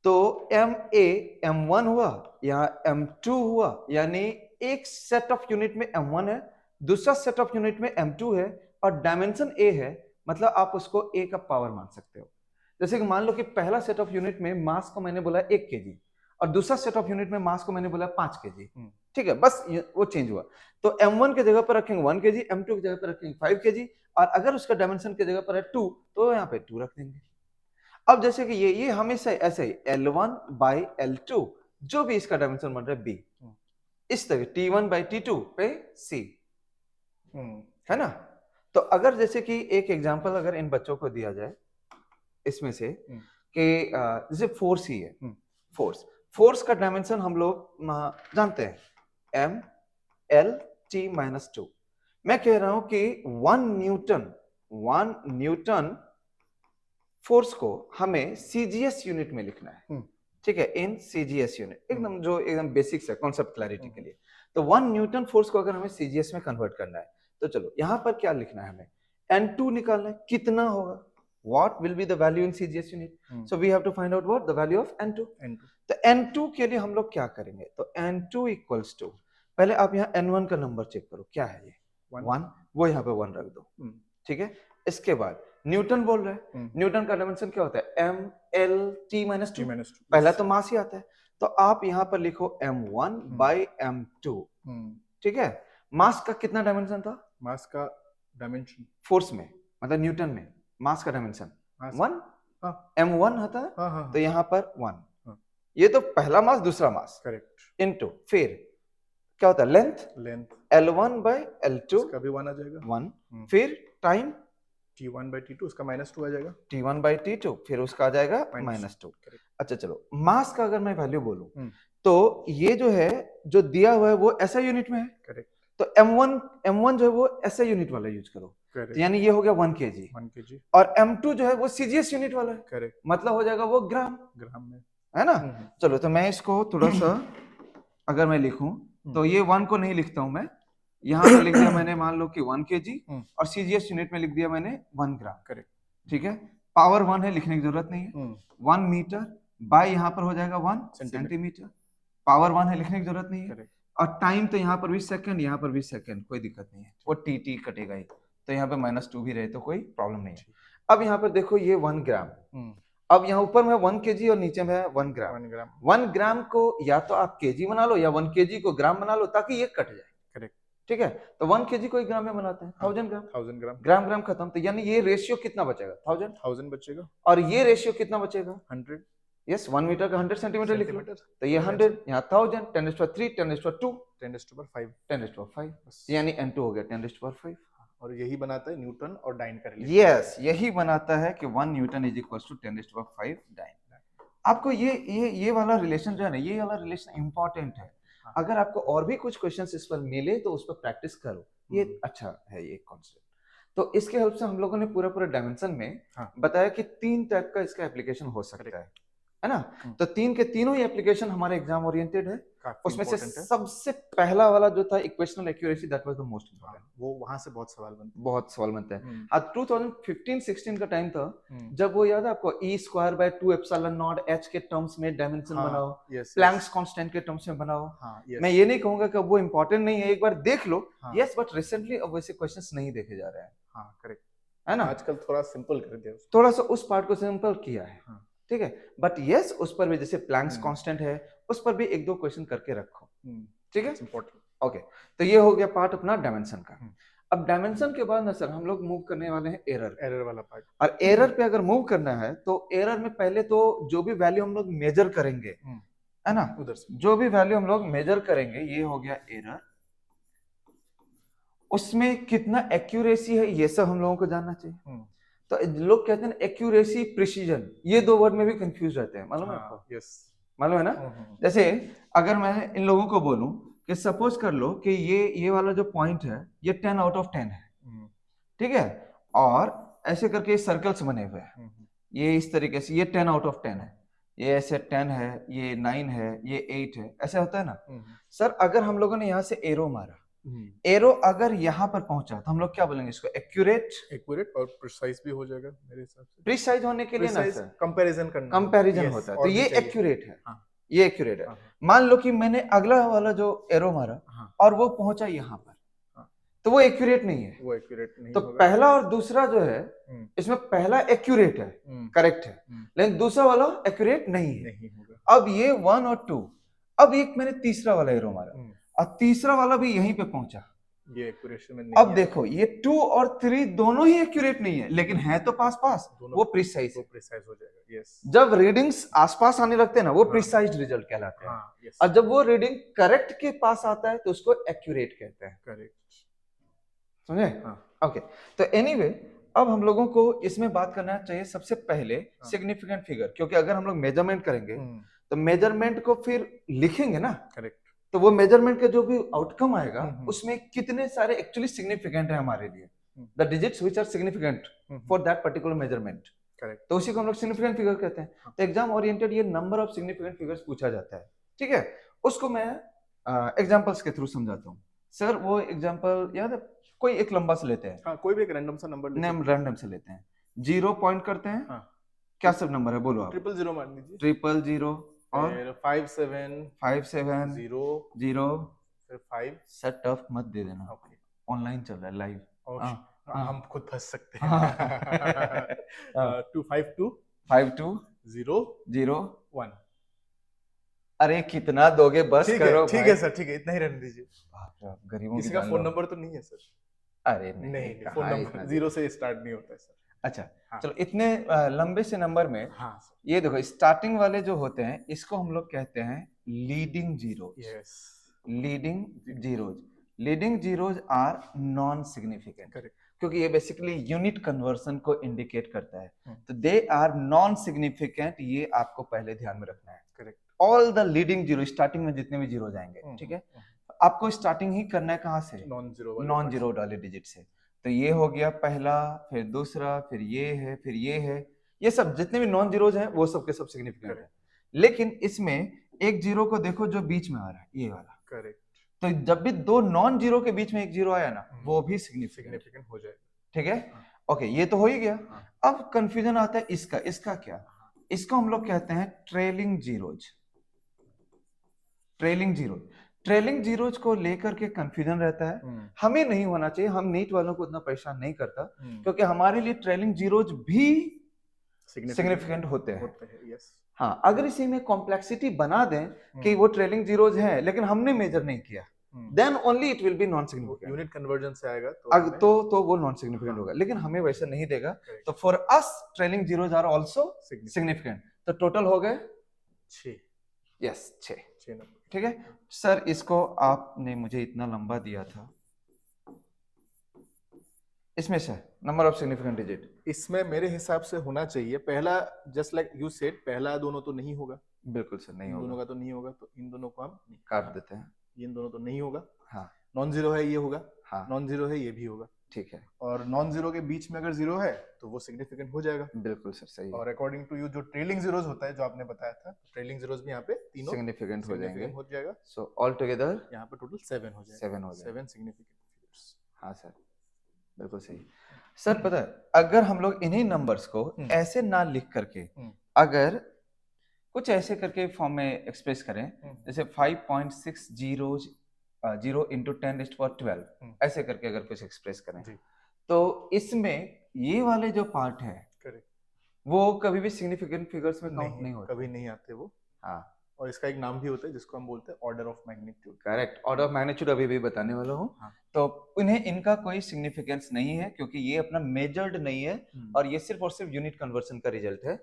तो एम ए M1 हुआ या M2 हुआ, यानी एक सेट ऑफ यूनिट में M1 है, दूसरा सेट ऑफ यूनिट में M2 है, और डायमेंशन A है, मतलब आप उसको A का पावर मान सकते हो। जैसे कि मान लो कि पहला सेट ऑफ यूनिट में मास को मैंने बोला 1 केजी, और दूसरा सेट ऑफ यूनिट में मास को मैंने बोला 5 केजी। ठीक है, बस वो चेंज हुआ। तो M1 के जगह पर रखेंगे 1 केजी, M2 की जगह पर रखेंगे 5 केजी, और अगर उसका डायमेंशन की जगह पर है 2, तो यहाँ पे 2 रख देंगे। अब जैसे कि ये हमेशा ऐसे ही L1 बाई L2, जो भी इसका डायमेंशन बन रहा है B, इस तरह T1 बाई T2 पे C, है ना। तो अगर जैसे कि एक एग्जांपल अगर इन बच्चों को दिया जाए इसमें से कि जैसे फोर्स ही है, फोर्स का डायमेंशन हम लोग जानते हैं M L T माइनस 2। मैं कह रहा हूं कि 1 न्यूटन फोर्स को हमें सीजीएस यूनिट में लिखना है। ठीक है, इन सीजीएस यूनिट, एकदम जो एकदम बेसिक्स है कॉन्सेप्ट क्लैरिटी के लिए। तो 1 न्यूटन फोर्स को अगर हमें सीजीएस में कन्वर्ट करना है, तो चलो यहाँ पर क्या लिखना है, हमें N2 निकालना है, कितना होगा, what will be the value in CGS unit, so we have to find out what the value of N2। तो N2 के लिए हम लोग क्या करेंगे, तो N2 इक्वल्स टू, पहले आप यहाँ N1 का नंबर चेक करो, क्या है ये 1, वो यहाँ पे 1 रख दो। ठीक है, इसके बाद न्यूटन बोल रहे हैं, न्यूटन का डायमेंशन क्या होता है M L T माइनस 2, पहला तो मास ही आता है, तो आप यहाँ पर लिखो M1 बाई M2। ठीक है, मास का कितना डायमेंशन था, मास का डायमेंशन फोर्स में, मतलब न्यूटन में मास का डायमेंशन 1, M1 होता है, तो यहाँ पर 1, ये तो पहला मास दूसरा मास, करेक्ट, इनटू फिर क्या होता है लेंथ L1 बाई L2, इसका भी 1 आ जाएगा, 1, फिर टाइम T1 बाई T2, उसका -2 आ जाएगा, T1 बाई T2, फिर उसका आ जाएगा -2। अच्छा चलो, मास का अगर मैं वैल्यू बोलूं, तो ये जो है, जो दिया हुआ है वो ऐसा यूनिट में है, करेक्ट, तो M1 जो है वो ऐसा यूनिट वाला यूज करो, तो यानी ये हो गया 1 kg, और M2 जो है वो सीजीएस यूनिट वाला है, करेक्ट, मतलब हो जाएगा वो ग्राम में, है ना। चलो, तो मैं इसको थोड़ा सा अगर मैं लिखूं, तो ये 1 को नहीं लिखता हूं मैं, यहाँ पर लिख दिया मैंने, मान लो कि 1 kg, और सीजीएस यूनिट में लिख दिया मैंने 1 ग्राम, करेक्ट। ठीक है, पावर 1 है, लिखने की जरूरत नहीं है। 1 मीटर बाय यहाँ पर हो जाएगा 1 सेंटीमीटर, पावर 1 है, लिखने की जरूरत नहीं है। और टाइम तो यहाँ पर भी सेकंड, यहाँ पर भी सेकंड, कोई दिक्कत नहीं है, वो टी कटेगा ही, तो यहाँ पे -2 भी रहे तो कोई प्रॉब्लम नहीं है। अब यहाँ पर देखो ये 1 ग्राम, अब यहाँ ऊपर में 1 kg और नीचे में 1 ग्राम। 1 ग्राम को या तो आप केजी बना लो, या 1 kg को ग्राम बना लो, ताकि ये कट जाए, करेक्ट। ठीक है, तो 1 kg को 1 ग्राम में बनाते हैं, 1000 ग्राम, ग्राम खत्म, तो यानी ये रेशियो कितना बचेगा, 1000 बचेगा, और ये रेशियो कितना बचेगा, 100। यस, 1 मीटर का 100 सेंटीमीटर लिख लो, तो ये 100, यहाँ 1000, 10⁻3, 10⁻2, 10⁻5, यानी N2 हो गया 10⁻5, और यही बनाता है न्यूटन और डाइन का रिलेशन। यस, यही बनाता है कि 1 newton is equals to 10⁻5 dyne. आपको ये वाला रिलेशन जो है ना, ये वाला रिलेशन इंपॉर्टेंट है। अगर आपको और भी कुछ क्वेश्चंस इस पर मिले तो उस पर प्रैक्टिस करो, ये अच्छा है ये कॉन्सेप्ट। तो इसके हेल्प से हम लोगों ने पूरा डायमेंशन में बताया कि 3 टाइप का इसका एप्लीकेशन हो सकता है ना। तो 3 के तीनों ही एप्लीकेशन हमारे एग्जाम ओरिएंटेड है। उसमें से सबसे पहला वाला जो था equational accuracy, that was the most important. वो वहां से बहुत सवाल बनते हैं। आज 2015-16 का टाइम था, जब वो याद है आपको, E²/2 एप्सिलॉन नॉट H के टर्म्स में डायमेंशन बनाओ, प्लैंक्स कांस्टेंट के टर्म्स में बनाओ। मैं ये नहीं कहूंगा कि वो इंपॉर्टेंट नहीं है, एक बार देख लो। यस, बट रिसेंटली अब वैसे क्वेश्चंस नहीं देखे जा रहे हैं। हाँ, करेक्ट, है ना, आजकल थोड़ा सिंपल कर दिया, थोड़ा सा उस पार्ट को सिंपल किया है। ठीक है, बट यस, उस पर भी जैसे प्लैंक्स कांस्टेंट है, उस पर भी 1-2 क्वेश्चन करके रखो। ठीक है, इंपॉर्टेंट। ओके, तो ये हो गया पार्ट अपना डायमेंशन का। अब डायमेंशन के बाद ना सर हम लोग मूव करने वाले हैं एरर वाला पार्ट। और एरर पे अगर मूव करना है तो एरर में पहले तो जो भी वैल्यू हम लोग मेजर करेंगे, है ना, उधर से जो भी वैल्यू हम लोग मेजर करेंगे, ये हो गया एरर, उसमें कितना एक्यूरेसी है ये सब हम लोगों को जानना चाहिए। तो लोग कहते हैं एक्यूरेसी, प्रिसीजन, ये 2 वर्ड में भी कंफ्यूज रहते हैं, मालूम है आपको? यस, मालूम है ना। जैसे अगर मैं इन लोगों को बोलूं कि सपोज कर लो कि ये वाला जो पॉइंट है ये 10 आउट ऑफ 10 है, ठीक है, और ऐसे करके सर्कल्स बने हुए हैं, ये इस तरीके से, ये 10 आउट ऑफ 10 है, ये ऐसे 10 है, ये 9 है, ये 8 है, ऐसे होता है ना। सर अगर हम लोगों ने यहाँ से एरो मारा, एरो अगर यहाँ पर पहुंचा तो हम लोग क्या बोलेंगे इसको, एक्यूरेट। एक्यूरेट और प्रिसाइज भी हो जाएगा मेरे हिसाब से। प्रिसाइज होने के लिए ना प्रिसाइज सर कंपैरिजन करना है। कंपैरिजन Yes, होता है, तो और भी ये चाहिए। एक्यूरेट है। हाँ ये एक्यूरेट है। हाँ मान लो कि मैंने अगला वाला जो एरो मारा हाँ और वो पहुंचा यहाँ पर, हाँ, तो वो एक्यूरेट नहीं है। वो एक्यूरेट नहीं तो होगा। पहला और दूसरा जो है हम्म, इसमें पहला एक्यूरेट है, हम्म, करेक्ट है, हम्म, लेकिन दूसरा वाला एक्यूरेट नहीं है। नहीं होगा। अब ये 1 और 2, अब एक मैंने तीसरा वाला एरो मारा हम्म, और तीसरा वाला भी यहीं पे पहुंचा। ये एक्यूरेशन में नहीं अब है। देखो ये 2 और 3 दोनों ही एक्यूरेट नहीं है, लेकिन है तो पास पास, दोनों वो प्रिसाइज वो है। प्रिसाइज हो जाएगा। यस जब रीडिंग्स आसपास आने लगते हैं ना, वो हाँ, प्रिसाइज रिजल्ट कहलाते हैं। हाँ यस और जब वो रीडिंग करेक्ट के पास आता है तो उसको एक्यूरेट कहते हैं। करेक्ट। समझे? हाँ ओके। तो एनीवे अब हम लोगों को इसमें बात करना चाहिए सबसे पहले हाँ। सिग्निफिकेंट फिगर, क्योंकि अगर हम लोग मेजरमेंट करेंगे हम्म, तो मेजरमेंट को फिर लिखेंगे ना, करेक्ट। तो वो मेजरमेंट का जो भी आउटकम आएगा हम्म, उसमें कितने सारे एक्चुअली सिग्निफिकेंट है हमारे लिए, hmm, the digits which are significant for that particular measurement, correct. तो उसी को हम लोग सिग्निफिकेंट फिगर कहते हैं। हाँ। तो एग्जाम ओरिएंटेड ये नंबर ऑफ सिग्निफिकेंट फिगर्स पूछा जाता है, ठीक है। उसको मैं एग्जांपल्स के थ्रू समझाता हूँ। सर वो एग्जांपल याद है, कोई एक लंबा से लेते हैं, हाँ कोई भी एक रैंडम सा नंबर नेम रैंडम से लेते हैं, 0 पॉइंट करते हैं। हाँ क्या सब नंबर है बोलो आप? 000 मान लीजिए। 000 और फिर 57 57 0 0। फिर 5। सर टफ मत दे देना, ओके ऑनलाइन चल रहा है लाइव। ओके हाँ हम खुद फंस सकते हाँ हैं। 252 52 0 0। 1। अरे कितना दोगे, बस करो ठीक भाई। है सर, ठीक है, इतना ही रहने दीजिए। बाप रे, आप गरीबों की किसी का जान फोन लो। नंबर तो नहीं है सर? अरे नहीं, नहीं फोन कहाँ नंबर इतना जीरो से स्टार्ट नहीं होता है सर। अच्छा हाँ चलो, इतने लंबे से नंबर में हाँ सर। ये देखो स्टार्टिंग वाले जो होते हैं इसको हम लोग कहते हैं leading zeros. Yes leading zeros, leading zeros are non significant, correct. क्योंकि ये बेसिकली यूनिट कन्वर्सन को इंडिकेट करता है, हम्म, तो दे आर नॉन सिग्निफिकेंट, ये आपको पहले ध्यान में रखना है। Correct. All the leading zero, starting में जितने भी जीरो जाएंगे, ठीक है, आपको स्टार्टिंग ही करना है कहाँ से, नॉन जीरो वाले नॉन part जीरो वाले डिजिट से। तो ये हो गया पहला, फिर दूसरा, फिर ये है, फिर ये है, ये सब जितने भी नॉन जीरोज हैं वो सब के सब सिग्निफिकेंट है। लेकिन इसमें एक जीरो को देखो जो बीच में आ रहा है, ये वाला, करेक्ट। तो जब भी दो नॉन जीरो के बीच में एक जीरो आया ना, वो भी सिग्निफिकेंट, सिग्निफिकेंट हो जाएगा। ठीक है। हाँ, ओके, ये तो हो ही गया। हाँ, अब कंफ्यूजन आता है इसका, इसका क्या, इसको हम लोग कहते हैं trailing zeros. Trailing zero, trailing zeros को लेकर के कंफ्यूजन रहता है, हमें नहीं होना चाहिए, हम नीट वालों को उतना परेशान नहीं करता, क्योंकि हमारे लिए ट्रेलिंग जीरोज भी सिग्निफिकेंट होते हैं। यस हाँ, अगर इसी में कॉम्प्लेक्सिटी बना दें कि वो ट्रेलिंग जीरोज हैं लेकिन हमने मेजर नहीं किया, then only it will be non significant. Unit conversion से आएगा तो वो नॉन सिग्निफिकेंट होगा, लेकिन हमें वैसा नहीं देगा। तो for us trailing zeros are also significant. तो टोटल हो गए 6। Yes 6 number. ठीक है सर, इसको आपने मुझे इतना लंबा दिया था, इसमें से नंबर ऑफ सिग्निफिकेंट डिजिट, इसमें मेरे हिसाब से होना चाहिए पहला, जस्ट लाइक यू सेड, पहला दोनों तो नहीं होगा। बिल्कुल सर नहीं इन होगा, दोनों का तो नहीं होगा, तो इन दोनों को हम काट देते हैं। इन दोनों तो नहीं होगा। हाँ नॉन जीरो है ये होगा, हाँ नॉन जीरो है ये भी होगा, ठीक है, और नॉन जीरो के बीच में अगर जीरो है तो वो सिग्निफिकेंट हो जाएगा। बिल्कुल सर सही है, और अकॉर्डिंग टू यू जो ट्रेलिंग जीरोज होता है जो आपने बताया था, ट्रेलिंग जीरोज भी यहाँ पे तीनों सिग्निफिकेंट हो जाएंगे। हो जाएगा। सो ऑल टुगेदर यहाँ पे टोटल 7 हो जाएगा। 7 हो जाएगा, 7 सिग्निफिकेंट फिगर्स। हाँ सर बिल्कुल सही। सर पता है अगर हम लोग इन्हीं नंबर्स को ऐसे ना लिख करके अगर कुछ ऐसे करके फॉर्म में एक्सप्रेस करें, जैसे 5.60 0 इंटू 10⁻12 ऐसे करके अगर कुछ एक्सप्रेस करें, तो इसमें ये वाले जो पार्ट है वो कभी भी सिग्निफिकेंट फिगर्स में काउंट नहीं होते, कभी नहीं आते वो। हाँ, और इसका एक नाम भी होता है जिसको हम बोलते हैं order of magnitude. Correct, order of magnitude अभी भी बताने वाला हूँ। हाँ। तो इन्हें इनका कोई सिग्निफिकेंस नहीं है क्योंकि ये अपना मेजर्ड नहीं है, और ये सिर्फ और सिर्फ यूनिट कन्वर्सन का रिजल्ट है।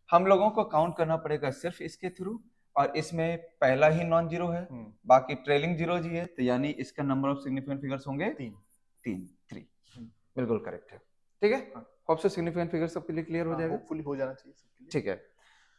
हम लोगों को काउंट करना पड़ेगा सिर्फ इसके थ्रू, और इसमें पहला ही नॉन जीरो है, बाकी ट्रेलिंग जीरो जी है, तो यानी इसका नंबर ऑफ सिग्निफिकेंट फिगर्स होंगे 3। बिल्कुल करेक्ट है, ठीक है। होप सो सिग्निफिकेंट फिगर सबके लिए क्लियर हो जाएगा, होपफुली हो जाना चाहिए सबके लिए। ठीक है।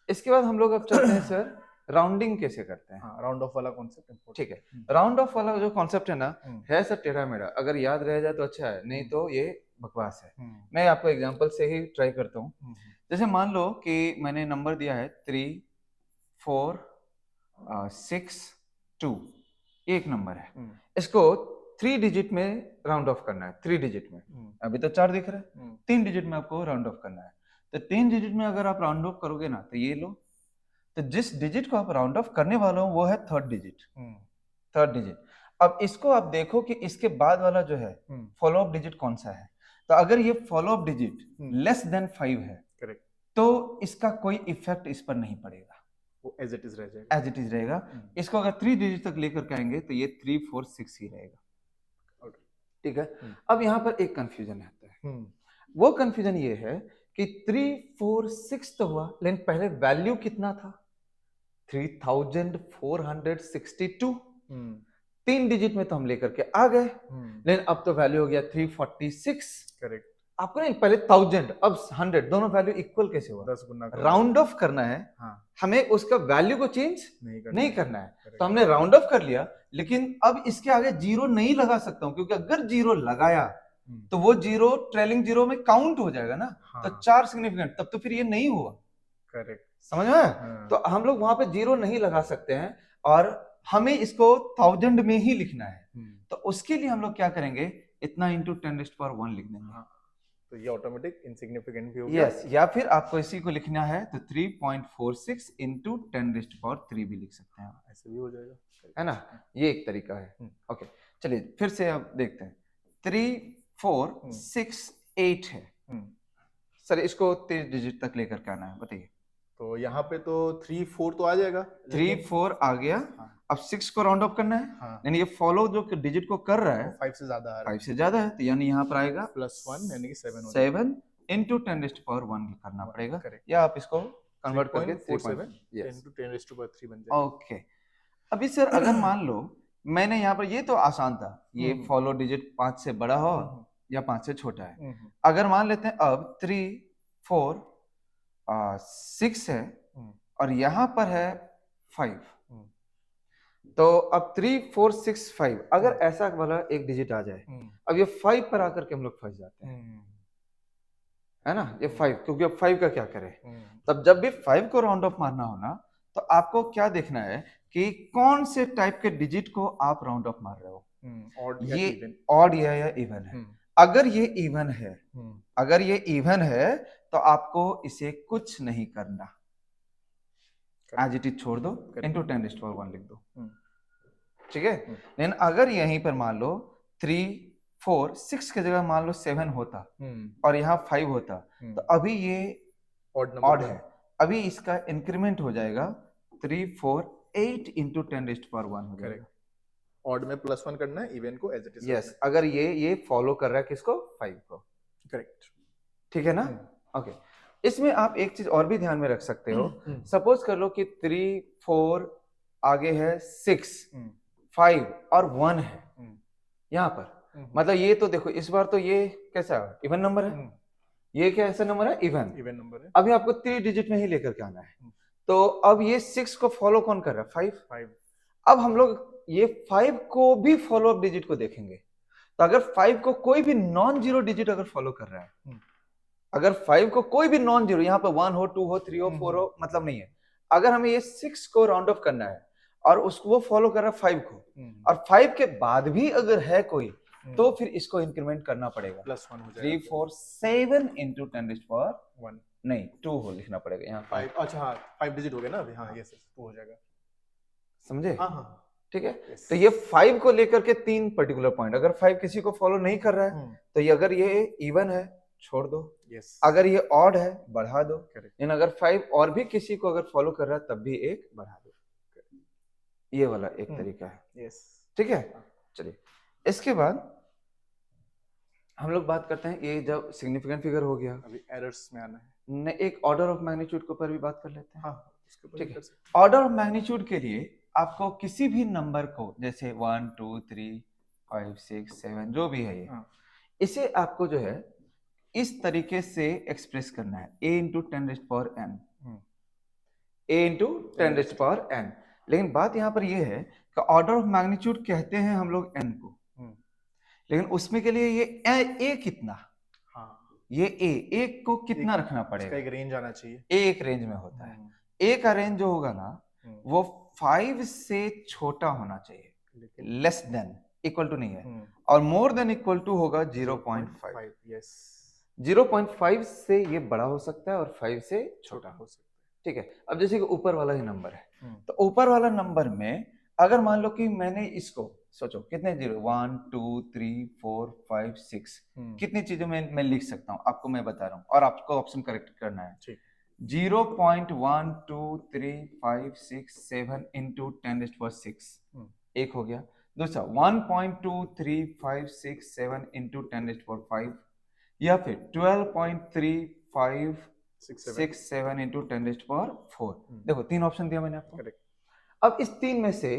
इसके बाद हम लोग अब चलते हैं सर राउंडिंग कैसे करते हैं। राउंड ऑफ वाला कॉन्सेप्ट, ठीक है, राउंड ऑफ वाला जो कॉन्सेप्ट है ना, है सर टेढ़ा मेढ़ा, अगर याद रह जाए तो अच्छा है, नहीं तो ये बकवास है। मैं आपको एग्जांपल से ही ट्राई करता हूँ। जैसे मान लो कि मैंने नंबर दिया है 3 4 6 2, एक नंबर है, इसको 3 डिजिट में राउंड ऑफ करना है, 3 डिजिट में। अभी तो 4 दिख रहा है, 3 डिजिट में आपको राउंड ऑफ करना है। तो 3 डिजिट में अगर आप राउंड ऑफ करोगे ना, तो ये लो, तो जिस डिजिट को आप राउंड ऑफ करने वाले हो वो है थर्ड डिजिट, थर्ड डिजिट। अब इसको आप देखो कि इसके बाद वाला जो है फॉलो अप डिजिट कौन सा है। तो अगर ये follow up digit less than 5 है, करेक्ट, तो इसका कोई इफेक्ट इस पर नहीं पड़ेगा, वो एज इट इज रह जाएगा, एज इट इज रहेगा। इसको अगर 3 डिजिट तक लेकर के आएंगे तो ये 3 4 6 ही रहेगा, ठीक है। अब यहाँ पर एक कंफ्यूजन आता है, वो कंफ्यूजन ये है कि 3 4 6 तो हुआ, लेकिन पहले वैल्यू कितना था, 3462। 3 डिजिट में तो हम लेकर के आ गए, लेकिन अब तो वैल्यू हो गया 346। करेक्ट, आपको नहीं, पहले 1000 अब 100, दोनों वैल्यू इक्वल कैसे हुआ? 10 गुना राउंड ऑफ करना है, हाँ, हमें उसका वैल्यू को चेंज नहीं करना है। Correct. तो हमने राउंड ऑफ कर लिया, लेकिन अब इसके आगे जीरो नहीं लगा सकता हूं, क्योंकि अगर जीरो लगाया तो वो जीरो ट्रेलिंग जीरो में काउंट हो जाएगा ना, हाँ, तो 4 सिग्निफिकेंट, तब तो फिर ये नहीं हुआ। करेक्ट, समझ में आया? तो हम लोग वहां पे जीरो नहीं लगा सकते हैं, और हमें इसको 1000 में ही लिखना है। तो उसके लिए हम लोग क्या करेंगे, इतना इंटू 10⁻1 लिख देंगे। तो ये ऑटोमेटिक इनसिग्निफिकेंट भी हो गया। यस, या फिर आपको इसी को लिखना है तो 3.46 इंटू 10⁻3 भी लिख सकते हैं, ऐसे भी हो जाएगा, है ना। ये एक तरीका है। ओके, चलिए फिर से अब देखते हैं। 3 4 6 8 है सर, इसको 3 डिजिट तक लेकर के आना है, बताइए। तो यहाँ पे तो 3 4 तो आ जाएगा, 3 4 आ गया। अब 6 को राउंड ऑफ करना है, यानी ये फॉलो जो डिजिट को कर रहा है 5 से ज्यादा आ रहा है, 5 से ज्यादा है, तो यानी यहाँ पर आएगा +1 यानी कि 7 7 इंटू 10⁻1 करना पड़ेगा, या आप इसको कन्वर्ट करके 3.47 इंटू 10⁻3 बन जाएगा। ओके, अभी सर अगर मान लो मैंने यहाँ पर, ये तो आसान था, ये फॉलो डिजिट 5 से बड़ा हो या 5 से छोटा है। अगर मान लेते हैं अब 3 4 6 है और यहाँ पर है 5, तो अब 3 4 6 5, अगर ऐसा वाला एक डिजिट आ जाए, अब ये 5 पर आकर के हम लोग फंस जाते हैं, है ना। ये 5, क्योंकि अब 5 का क्या करें। तब जब भी 5 को राउंड ऑफ मारना हो ना, तो आपको क्या देखना है कि कौन से टाइप के डिजिट को आप राउंड ऑफ मार रहे हो, ये ऑड या इवन है। अगर ये इवन है, अगर ये इवन है तो आपको इसे कुछ नहीं करना, एज इट इज छोड़ दो, इंटू 10⁻1 लिख दो, ठीक है। लेकिन अगर यहीं पर मान लो 3 4 6 की जगह मान लो 7 होता और यहाँ 5 होता, तो अभी ये ऑड है, अभी इसका इंक्रीमेंट हो जाएगा 3 4 8 इंटू 10⁻1 हो जाएगा। ऑड में +1 करना है, इवन को एज इट इज। यस, अगर ये फॉलो कर रहा है किसको, 5 को, करेक्ट, ठीक है ना। ओके, इसमें आप एक चीज और भी ध्यान में रख सकते हो। सपोज कर लो कि 3 4 आगे है 6 5 और 1 है यहाँ पर, मतलब ये तो देखो इस बार तो ये कैसा इवन नंबर है, ये क्या ऐसा नंबर है, इवन नंबर है। अभी आपको 3 डिजिट में ही लेकर के आना है। तो अब ये 6 को फॉलो कौन कर रहा है, 5। अब हम लोग ये 5 को भी फॉलो अप डिजिट को देखेंगे, तो अगर 5 को कोई भी नॉन जीरो डिजिट अगर फॉलो कर रहा है, अगर 5 को कोई भी नॉन जीरो, यहाँ पर 1 हो 2 हो 3 हो 4 हो, मतलब नहीं है। अगर हमें ये 6 को राउंड ऑफ करना है और उसको वो फॉलो कर रहा है 5 को, और 5 के बाद भी अगर है कोई, तो फिर इसको इंक्रीमेंट करना पड़ेगा, +1 हो जाएगा। 3 4 7 इंटू 10⁻1 नहीं 2 हो लिखना पड़ेगा यहाँ 5। अच्छा हाँ, 5 डिजिट हो गया ना अभी, हाँ यस 2 हो जाएगा, समझे। हाँ ठीक है। तो ये 5 को लेकर के 3 पर्टिकुलर पॉइंट, अगर 5 किसी को फॉलो नहीं कर रहा है तो ये, अगर ये इवन है छोड़ दो, अगर ये ऑड है बढ़ा दो, लेकिन अगर 5 और भी किसी को अगर फॉलो कर रहा है तब भी 1 बढ़ा दो, ये वाला एक तरीका है। ठीक है, चलिए इसके बाद हम लोग बात करते हैं, ये जब सिग्निफिकेंट फिगर हो गया, अभी एरर्स में आना है, ने एक ऑर्डर ऑफ मैग्नीट्यूड के ऊपर भी बात कर लेते हैं। हाँ, ठीक है। ऑर्डर ऑफ मैग्नीट्यूड के लिए आपको किसी भी नंबर को, जैसे 1 2 3 5 6 7 जो भी है ये, इसे आपको जो है इस तरीके से एक्सप्रेस करना है, a into 10⁻n, a into 10⁻n। लेकिन बात यहाँ पर ये है कि ऑर्डर ऑफ मैग्नीट्यूड कहते हैं हम लोग n को, लेकिन उसमें के लिए ये a कितना, ये a को कितना रखना पड़ेगा, एक रेंज आना चाहिए, एक रेंज में होता है। a का रेंज जो होगा ना वो 5 से छोटा होना चाहिए, लेस देन इक्वल टू नहीं है, हम्म, और मोर देन इक्वल टू होगा 0.5। 0.5, यस, 0.5 से ये बड़ा हो सकता है और 5 से छोटा। छोटा हो सकता ठीक है, अब जैसे कि ऊपर वाला ही नंबर है, है। तो ऊपर वाला नंबर में अगर मान लो कि मैंने इसको, सोचो कितने जीरो, 1 2 3 4 5 6, कितनी चीजों में मैं लिख सकता हूँ आपको मैं बता रहा हूँ, और आपको ऑप्शन करेक्ट करना है। ठीक, 0.123567 इंटू 10⁻6 एक हो गया। दूसरा 1.2357 इंटू 10⁻5, या फिर 12.3567 इंटू 10⁻4। देखो तीन ऑप्शन दिया मैंने आपको। करेक्ट। अब इस तीन में से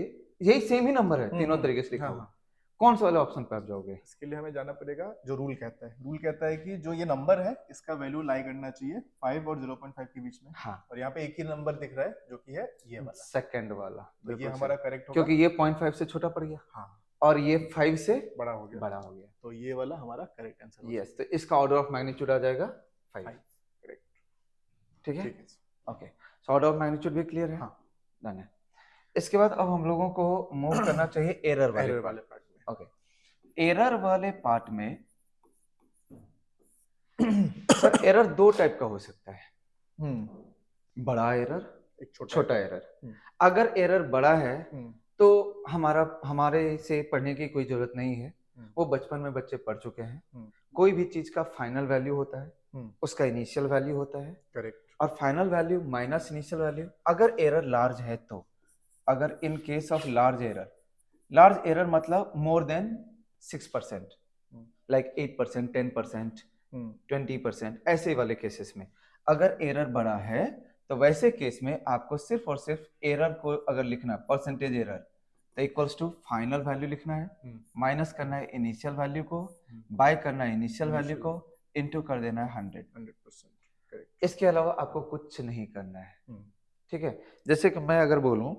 यही सेम ही नंबर है, तीनों तरीके से लिखा हाँ, हुआ, हाँ। कौन सा वाले ऑप्शन पे आप जाओगे? इसके लिए हमें जाना पड़ेगा जो रूल कहता है। रूल कहता है कि जो ये नंबर है इसका वैल्यू लाई करना चाहिए 5 और 0.5 के बीच में। हाँ, और यहाँ पे एक ही नंबर दिख रहा है जो कि है ये वाला, सेकंड वाला, तो ये बिल्कुल हमारा सही। करेक्ट होगा। क्योंकि ये 0.5 से छोटा पड़ गया हाँ, और ये 5 से बड़ा हो गया, बड़ा हो गया। तो ये वाला हमारा करेक्ट आंसर हो यस, तो इसका ऑर्डर ऑफ मैग्नीट्यूड आ जाएगा 5। जाएगा। करेक्ट, ठीक है, ठीक है। Okay, so order of magnitude भी क्लियर है। हाँ, डन है। इसके बाद अब हम लोगों को मूव करना चाहिए एरर वाले एरर पार्ट। वाले पार्ट में। ओके, एरर वाले पार्ट में सर एरर दो टाइप का हो सकता है, बड़ा एरर, एक छोटा error। एरर। अगर एरर बड़ा है तो हमारे से पढ़ने की कोई जरूरत नहीं है, वो बचपन में बच्चे पढ़ चुके हैं। कोई भी चीज का फाइनल वैल्यू होता है, उसका इनिशियल वैल्यू होता है, करेक्ट, और final value minus initial value. अगर एरर लार्ज है तो, अगर in case of large error मतलब मोर देन 6%, लाइक 8%, 10%, 20%, ऐसे वाले केसेस में अगर एरर बड़ा है तो वैसे केस में आपको सिर्फ और सिर्फ एरर को अगर लिखना है, परसेंटेज एरर, तो इक्वल्स टू फाइनल वैल्यू लिखना है, माइनस करना है इनिशियल वैल्यू को, बाय करना है इनिशियल वैल्यू को, इनटू कर देना है 100%। करेक्ट। इसके अलावा आपको कुछ नहीं करना है। ठीक है, जैसे कि मैं अगर बोलूं,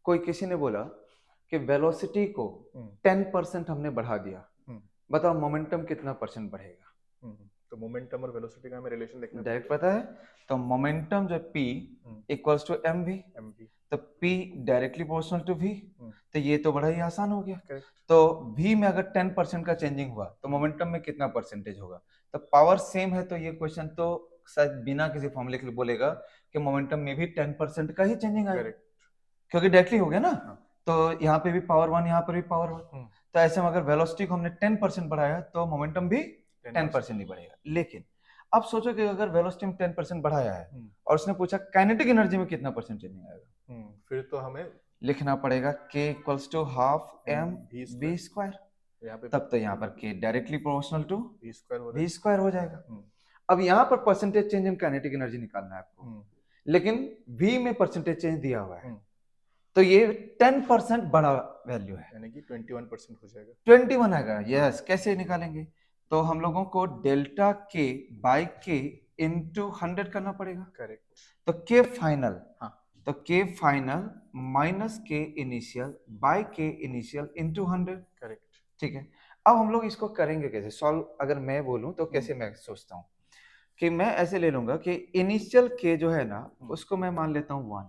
कोई किसी ने बोला कि वेलोसिटी को 10% हमने बढ़ा दिया, बताओ मोमेंटम कितना परसेंट बढ़ेगा? तो मोमेंटम और वेलोसिटी का हमें रिलेशन देखना डायरेक्ट पता है, तो मोमेंटम जो p इक्वल्स टू mv, तो p directly proportional to v, तो ये तो बड़ा ही आसान हो गया। Correct. तो v में अगर 10% का चेंजिंग हुआ तो मोमेंटम में कितना परसेंटेज होगा? तो पावर सेम है, तो ये क्वेश्चन तो शायद बिना किसी फॉर्मूले के बोलेगा कि मोमेंटम में भी 10% का ही चेंजिंग आएगा, क्योंकि डायरेक्टली हो गया ना। तो यहाँ पे भी पावर 1, यहाँ पर भी पावर 1, तो ऐसे में अगर वेलोसिटी को हमने 10% बढ़ाया तो मोमेंटम भी 10% ही बढ़ेगा। लेकिन अब सोचो कि अगर वेलोसिटी में 10% बढ़ाया है और उसने पूछा काइनेटिक एनर्जी में कितना परसेंट चेंजिंग आएगा, फिर तो हमें लिखना पड़ेगा k equals to half m v square. तब तो यहाँ पर k directly proportional to v square हो जाएगा। अब यहाँ पर percentage change in kinetic energy निकालना है आपको, लेकिन v में परसेंटेज चेंज दिया हुआ है, तो ये 10% बड़ा वैल्यू है, यानी कि 21% हो जाएगा। 21 आएगा। यस, कैसे निकालेंगे? तो हम लोगों को delta k by k into 100 करना पड़ेगा। करेक्ट। तो k फाइनल, हाँ, तो k final minus k initial by k initial into 100। Correct. ठीक है, अब हम लोग इसको करेंगे कैसे सॉल्व? अगर मैं बोलूं तो कैसे मैं सोचता हूँ कि मैं ऐसे ले लूंगा कि इनिशियल k जो है ना उसको मैं मान लेता हूँ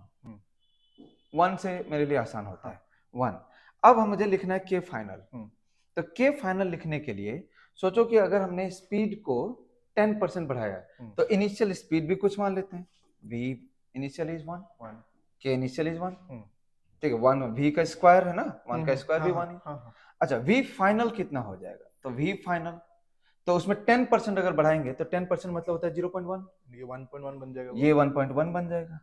1 से मेरे लिए आसान होता है 1। अब हम मुझे लिखना है k फाइनल, तो k फाइनल लिखने के लिए सोचो कि अगर हमने स्पीड को 10% बढ़ाया है तो इनिशियल स्पीड भी कुछ मान लेते हैं, v initial is 1, k initial is 1। ठीक है, 1 v का स्क्वायर है ना, 1 का स्क्वायर भी 1 है। अच्छा, v फाइनल कितना हो जाएगा? तो v फाइनल, तो उसमें 10% अगर बढ़ाएंगे तो 10% मतलब होता है 0.1, ये 1.1 बन जाएगा, ये 1.1 बन जाएगा।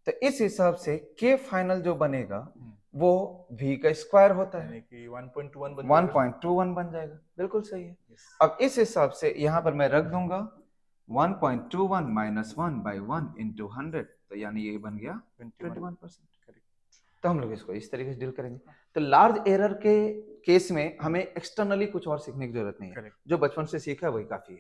तो इस हिसाब से k फाइनल जो बनेगा वो v का स्क्वायर होता है, यानी कि 1.21 बन जाएगा। बिल्कुल सही है। अब इस हिसाब से यहाँ पर मैं रख दूंगा 1.21 माइनस 1 बाई 1 इंटू 100, तो यानी ये बन गया 21%। तो हम लोग इसको इस तरीके से डील करेंगे। तो लार्ज एरर के केस में हमें एक्सटर्नली कुछ और सीखने की जरूरत नहीं है, जो बचपन से सीखा है वही काफी है।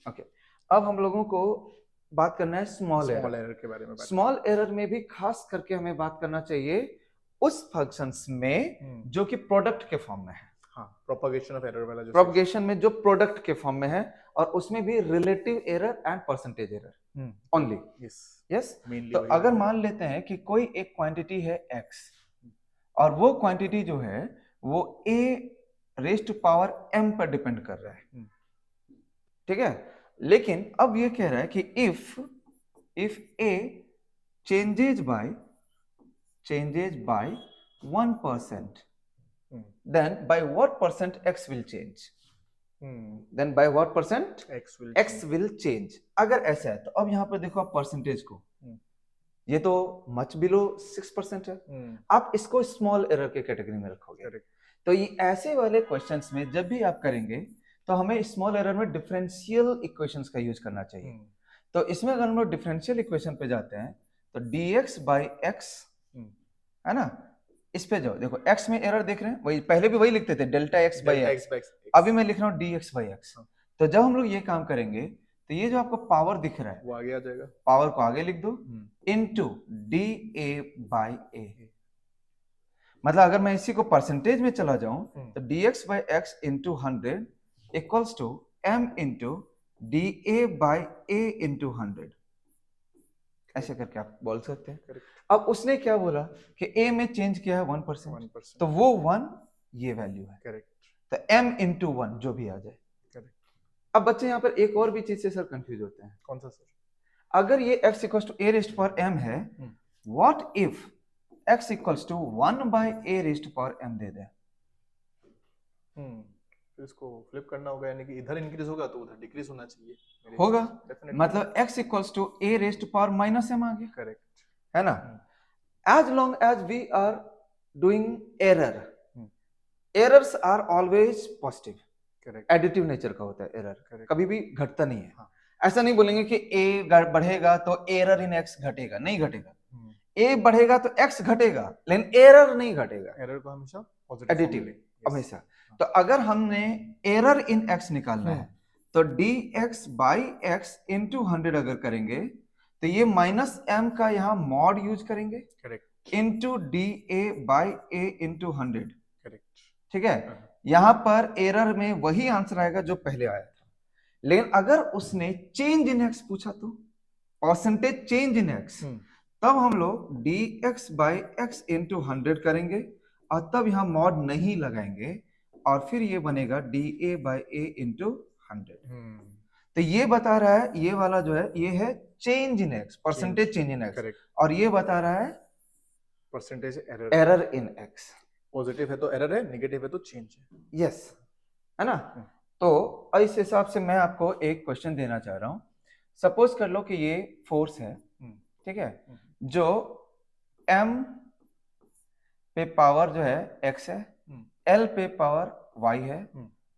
ओके, अब हम लोगों को बात करना है स्मॉल एरर के बारे में। स्मॉल एरर में भी खास करके हमें बात करना चाहिए उस फंक्शंस में जो कि प्रोडक्ट के फॉर्म में है। प्रोपगेशन ऑफ एरर वाला, जो प्रोपगेशन में जो प्रोडक्ट के फॉर्म में है, और उसमें भी relative error and percentage error only. Yes, तो अगर मान लेते हैं कि कोई एक क्वांटिटी है x और वो क्वांटिटी जो है वो a raise to power m पर डिपेंड कर रहा है, ठीक है। लेकिन अब ये कह रहा है कि if a changes by 1%, then by what percent x will change? Then by what percent x will change? अगर ऐसा है तो अब यहाँ पर देखो आप परसेंटेज को, ये तो मच बिलो 6% है, आप इसको स्मॉल एरर के कैटेगरी में रखोगे। तो ये ऐसे वाले क्वेश्चंस में जब भी आप करेंगे तो हमें स्मॉल एरर में डिफरेंशियल इक्वेशंस का यूज करना चाहिए। तो इसमें अगर हम लोग डिफरेंशियल इक्वेशन पे जाते हैं तो dx by x है ना, इस पे जाओ, देखो x में एरर देख रहे हैं, वही पहले भी वही लिखते थे डेल्टा x by x, अभी मैं लिख रहा हूँ dx by x। तो जब हम लोग ये काम करेंगे तो ये जो आपको पावर दिख रहा है वो आगे आ जाएगा, पावर को आगे लिख दो इनटू dA by a। मतलब अगर मैं इसी को परसेंटेज में चला जाऊं तो dx by x into 100 equals to m into dA by a into 100, ऐसे करके आप बोल सकते हैं। अब उसने क्या बोला कि a में चेंज किया है 1%, तो वो 1 ये वैल्यू है, करेक्ट। तो m इंटू 1 जो भी आ जाए। अब बच्चे यहाँ पर एक और भी चीज से सर कंफ्यूज होते हैं। कौन सा सर? अगर ये x equals to a raised power m है, what if x equals to 1 by a raised power m दे दे? फिर इसको फ्लिप करना होगा, यानी कि इधर इंक्रीज होगा तो उधर डिक्रीज होना चाहिए होगा, मतलब x equals to a raised power minus m आ गया, करेक्ट है ना। As long as we are doing error, errors are always positive, additive nature का होता है एरर, कभी भी घटता नहीं है। ऐसा नहीं बोलेंगे कि a बढ़ेगा तो एरर इन x घटेगा, नहीं घटेगा। a बढ़ेगा तो x घटेगा, लेकिन एरर नहीं घटेगा, एरर को हमेशा पॉजिटिव एडिटिव हमेशा। तो अगर हमने एरर इन x निकालना है तो dx बाई x इंटू 100 अगर करेंगे तो ये माइनस m का यहाँ मॉड यूज करेंगे, correct, into dA by a into 100, correct, ठीक है। यहाँ पर एरर में वही आंसर आएगा जो पहले आया था, लेकिन अगर उसने चेंज इन x पूछा तो परसेंटेज चेंज इन x, तब हम लोग dx बाई x इंटू 100 करेंगे और तब यहाँ मॉड नहीं लगाएंगे और फिर ये बनेगा dA बाई a इंटू 100। तो ये बता रहा है, ये वाला जो है ये है change in x, percentage change in x, और ये बता रहा है percentage error in x। Positive है तो एरर है, नेगेटिव है तो चेंज है, यस, है ना। तो इस हिसाब से मैं आपको एक क्वेश्चन देना चाह रहा हूं। सपोज कर लो कि ये फोर्स है, ठीक है, जो m पे पावर जो है x है, l पे पावर y है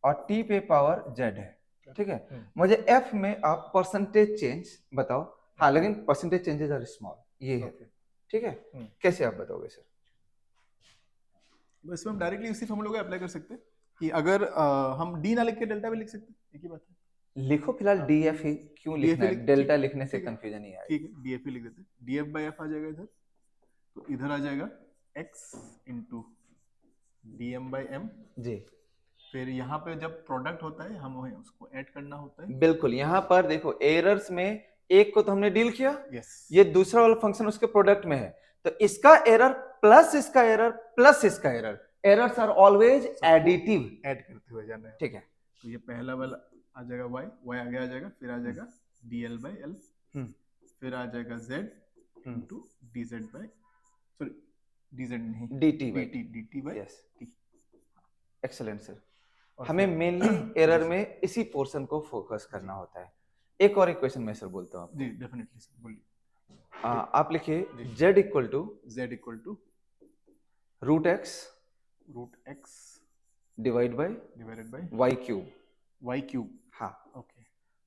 और t पे पावर z है, ठीक है। मुझे f में आप परसेंटेज चेंज बताओ। हाँ, लेकिन परसेंटेज चेंजेस आर स्मॉल, ये है, ठीक है। कैसे आप बताओगे सर? इसमें हम डायरेक्टली उसी फॉर्मूला को अप्लाई कर सकते हैं कि अगर हम d ना लिख के डेल्टा भी लिख सकते हैं, एक ही बात है। लिखो फिलहाल df ही, क्यों लिखना है? डेल्टा लिखने से कंफ्यूजन नहीं आएगा। ठीक है, df ही लिख देते हैं, df by f आ जाएगा इधर, तो इधर आ जाएगा x into dm by m जी। फिर यहाँ पे जब प्रोडक्ट होता है हमें उसको ऐड करना होता है। बिल्कुल, यहाँ पर देखो एरर्स में एक को तो हमने डील किया, ये दूसरा वाला फंक्शन उसके प्रोडक्ट में है, तो इसका एरर प्लस इसका एरर प्लस इसका error, errors are always additive, add करते हुए जाना है, ठीक है। तो ये पहला वाला आ जाएगा y आगे आ जाएगा, फिर आ जाएगा dl by l, फिर आ जाएगा z into dz by sorry dz नहीं dt by yes, excellent sir. हमें मेनली एरर में इसी पोर्शन को फोकस करना होता है। एक और इक्वेशन मैं सर बोलता हूँ जी, डेफिनेटली सर, बोलिए। आप लिखिए z equal to root x divide by y cube. हाँ, ओके,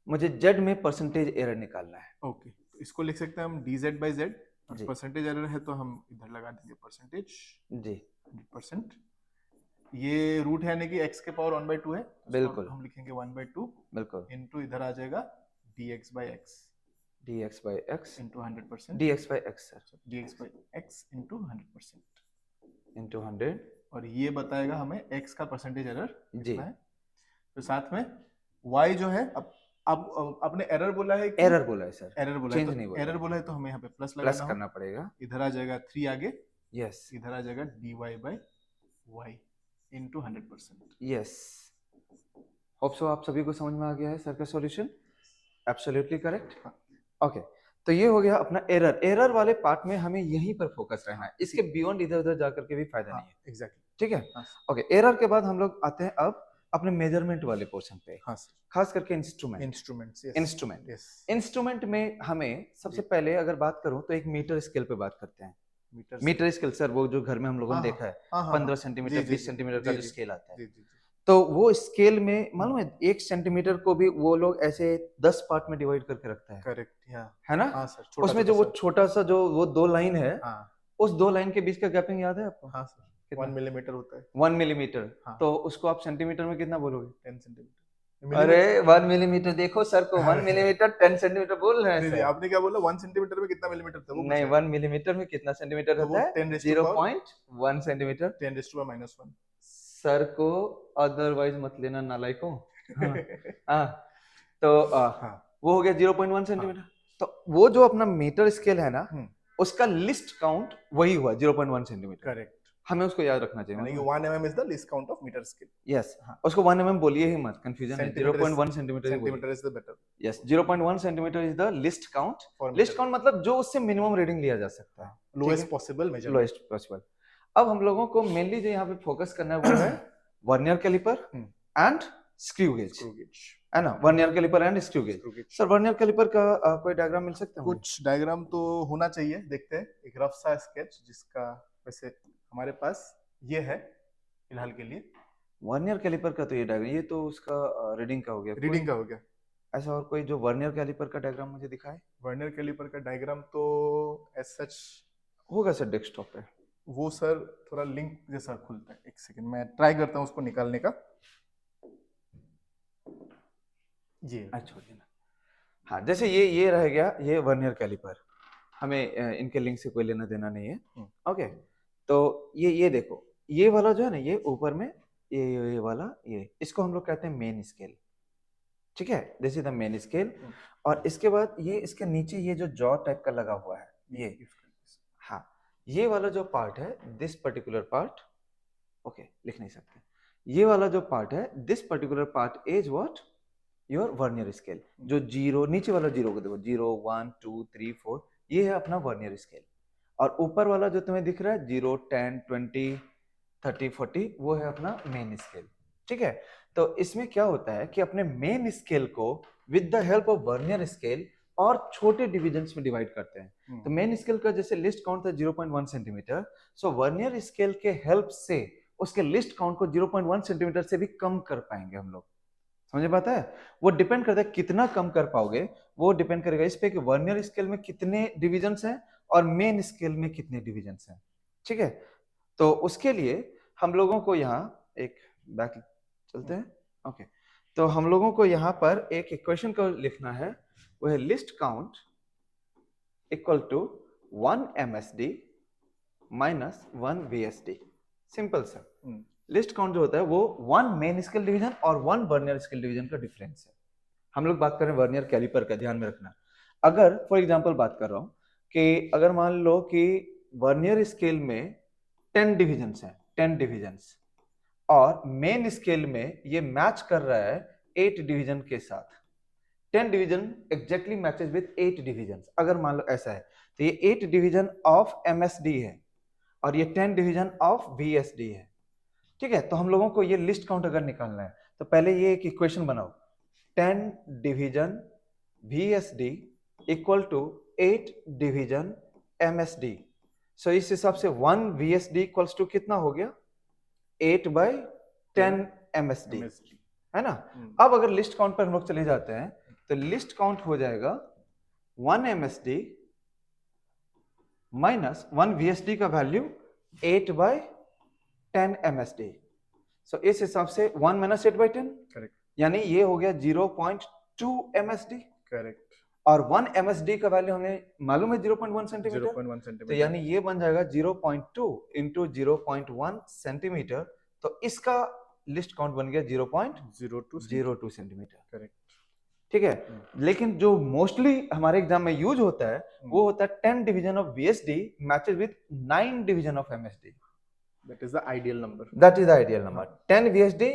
मुझे z में परसेंटेज एरर निकालना है। ओके, तो इसको लिख सकते हैं हम dz by z, और परसेंटेज एरर है तो हम इधर लगा देंगे परसेंटेज जी 100%। ये रूट है यानी कि x के पावर 1/2 है, बिल्कुल, हम लिखेंगे 1/2 बिल्कुल, इनटू इधर आ जाएगा dx by x into 100%, dx by x sir, dx by x into 100% into 100, और ये बताएगा हमें x का परसेंटेज एरर जी। है। तो साथ में y जो है, अब आपने एरर बोला है, एरर बोला है सर, एरर बोला चेंज है, नहीं तो बोला एरर बोला है तो हमें यहाँ पे प्लस प्लस करना पड़ेगा। इधर आ जाएगा 3 आगे, यस, इधर आ जाएगा dy by y into 100%. Yes, hope so आप सभी को समझ में आ गया है सर का सॉल्यूशन। Absolutely correct. ओके, तो ये हो गया अपना एरर। एरर वाले पार्ट में हमें यहीं पर फोकस रहना है, इसके बियॉन्ड इधर उधर जाकर के भी फायदा नहीं है। एग्जैक्टली। ठीक है, ओके। एरर के बाद हम लोग आते हैं अब अपने मेजरमेंट वाले पोर्शन पे। हाँ सर। खास करके इंस्ट्रूमेंट। इंस्ट्रूमेंट में हमें सबसे पहले अगर बात करूं तो एक मीटर स्केल पे बात करते हैं। मीटर स्केल सर, वो जो घर में हम लोगों ने देखा है 15 सेंटीमीटर 20 सेंटीमीटर का जो स्केल आता है, तो वो स्केल में मालूम है 1 सेंटीमीटर को भी वो लोग ऐसे 10 पार्ट में डिवाइड करके रखता है। करेक्ट, है ना? हाँ सर। उसमें जो वो छोटा सा जो वो 2 लाइन है, उस 2 लाइन के बीच का गैपिंग याद है आपको? हाँ सर, 1 मिलीमीटर होता है। 1 मिलीमीटर। तो उसको आप सेंटीमीटर में कितना बोलोगे? 10 सेंटीमीटर। अरे 1 मिलीमीटर, देखो सर को 1 मिलीमीटर 10 सेंटीमीटर बोल रहे हैं सर। आपने क्या बोला? 1 सेंटीमीटर में कितना मिलीमीटर था वो? नहीं, 1 मिलीमीटर में कितना सेंटीमीटर होता है? 0.1 सेंटीमीटर। 10⁻⁻1। सर को अदरवाइज मत लेना नालायकों। हाँ, तो वो हो गया 0.1 सेंटीमीटर। तो वो जो अपना मीटर स्केल है ना, उसका लिस्ट काउंट वही हुआ 0.1 सेंटीमीटर। करेक्ट, हमें उसको याद रखना चाहिए। यानी कि 1 mm is the least count of metre scale. Yes, उसको 1 mm बोलिए ही मत, कंफ्यूजन है। 0.1 centimetre centimetre is the better. Yes, 0.1 centimetre is the least count. Least count मतलब जो उससे मिनिमम रीडिंग लिया जा सकता है, lowest possible measurement. Lowest possible. अब हम लोगों को मेनली जो यहाँ पे फोकस करना है वो है vernier caliper and screw gauge, है ना? Vernier caliper and screw gauge. Sir vernier caliper का कोई डायग्राम मिल सकता है? कुछ डायग्राम तो होना चाहिए, देखते हैं। एक रफ सा स्केच जिसका वैसे हमारे पास ये है फिलहाल के लिए। वर्नियर कैलिपर का तो ये डायग्राम, ये तो उसका रीडिंग का हो गया। रीडिंग का हो गया। ऐसा और कोई जो वर्नियर कैलिपर का डायग्राम मुझे दिखाए? वर्नियर कैलिपर का डायग्राम तो एज सच होगा सर डेस्कटॉप पे। वो सर थोड़ा लिंक जैसा खुलता है। एक सेकंड, मैं ट्राई करता हूँ उसको निकालने का। ये छोड़िए ना। हाँ, जैसे ये रह गया, ये वर्नियर कैलिपर। हमें इनके लिंक से कोई लेना देना नहीं है। ओके, तो ये देखो, ये वाला जो है ना, ये ऊपर में ये वाला, ये इसको हम लोग कहते हैं मेन स्केल। ठीक है, this is the main scale. और इसके बाद ये इसके नीचे ये जो जॉ टाइप का लगा हुआ है, ये हाँ, ये वाला जो पार्ट है, दिस पर्टिकुलर पार्ट, ओके लिख नहीं सकते, ये वाला जो पार्ट है, this particular part is what? Your vernier scale. जो जीरो, नीचे वाला जीरो को देखो, 0 1 2 3 4, ये है अपना वर्नियर स्केल। और ऊपर वाला जो तुम्हें दिख रहा है 0 10 20 30 40, वो है अपना मेन स्केल। ठीक है, तो इसमें क्या होता है कि अपने मेन स्केल को with the help of vernier scale और छोटे डिविजन्स में डिवाइड करते हैं। तो मेन स्केल का जैसे लिस्ट काउंट था 0.1 सेंटीमीटर, सो वर्नियर स्केल के हेल्प से उसके लिस्ट काउंट को 0.1 सेंटीमीटर से भी कम कर पाएंगे हम लोग। समझ पाता है? वो डिपेंड करता है कितना कम कर पाओगे, वो डिपेंड करेगा इस पे कि वर्नियर स्केल में कितने डिविजन्स हैं और मेन स्केल में कितने डिविजन्स हैं। ठीक है, तो उसके लिए हम लोगों को यहाँ एक बैक चलते हैं। ओके, तो हम लोगों को यहाँ पर एक इक्वेशन को लिखना है, वो है least count equal to 1 MSD minus 1 VSD। Simple sir. Least count जो होता है वो 1 मेन स्केल डिवीजन और 1 वर्नियर स्केल डिवीजन का डिफरेंस है। हम लोग बात कर रहे हैं वर्नियर कैलिपर का, ध्यान में रखना। अगर फॉर एग्जांपल बात कर रहा हूं कि अगर मान लो कि वर्नियर स्केल में 10 डिविजन्स हैं, 10 डिविजन्स, और मेन स्केल में ये मैच कर रहा है 8 डिवीजन के साथ। 10 division exactly matches with 8 divisions. अगर मान लो ऐसा है, तो ये 8 डिवीजन ऑफ MSD है और ये 10 डिवीजन ऑफ VSD है। ठीक है, तो हम लोगों को ये लिस्ट काउंट अगर निकालना है तो पहले ये एक इक्वेशन बनाओ, 10 division VSD equal to 8 division MSD। So इस हिसाब से 1 VSD इक्वल्स टू कितना हो गया? 8/10 MSD, है ना? अब अगर लिस्ट काउंट पर हम लोग चले जाते हैं तो लिस्ट काउंट हो जाएगा 1 MSD माइनस 1 VSD का वैल्यू 8/10 MSD। सो इस हिसाब से 1 माइनस 8/10, करेक्ट, यानी ये हो गया 0.2 MSD। करेक्ट, और 1 MSD का वैल्यू हमें मालूम है 0.1 सेंटीमीटर, 0.1 तो सेंटीमीटर, यानी ये बन जाएगा 0.2 इंटू 0.1 सेंटीमीटर। तो इसका लिस्ट काउंट बन गया 0.02 सेंटीमीटर। करेक्ट, ठीक है, लेकिन जो मोस्टली हमारे एग्जाम में यूज होता है वो होता है 10 division of VSD matches with 9 division of MSD। That is the ideal number, that is the ideal number. 10 VSD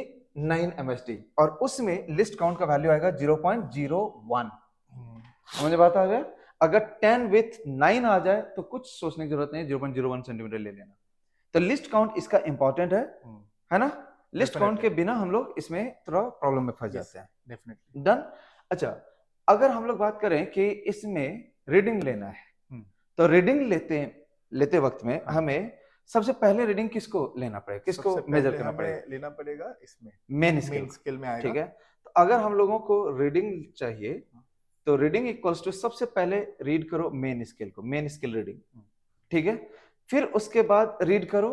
9 MSD और उसमें लिस्ट काउंट का वैल्यू आएगा 0.01। मुझे बात आ गया। अगर 10 विथ 9 आ जाए तो कुछ सोचने की जरूरत नहीं, 0.01 सेंटीमीटर ले लेना। तो लिस्ट काउंट इसका इंपॉर्टेंट है ना। लिस्ट काउंट के बिना हम लोग इसमें थोड़ा प्रॉब्लम में फंस जाते हैं। Definitely done. अच्छा, अगर हम लोग बात करें कि इसमें रीडिंग लेना है, तो रीडिंग लेते वक्त में हमें सबसे पहले रीडिंग किसको लेना पड़ेगा, किसको मेजर करना पड़ेगा? लेना पड़ेगा इसमें मेन स्केल में आएगा। ठीक है, तो अगर हम लोगों को रीडिंग चाहिए तो रीडिंग इक्वल्स टू सबसे पहले रीड करो मेन स्केल को, मेन स्केल रीडिंग, ठीक है। फिर उसके बाद रीड करो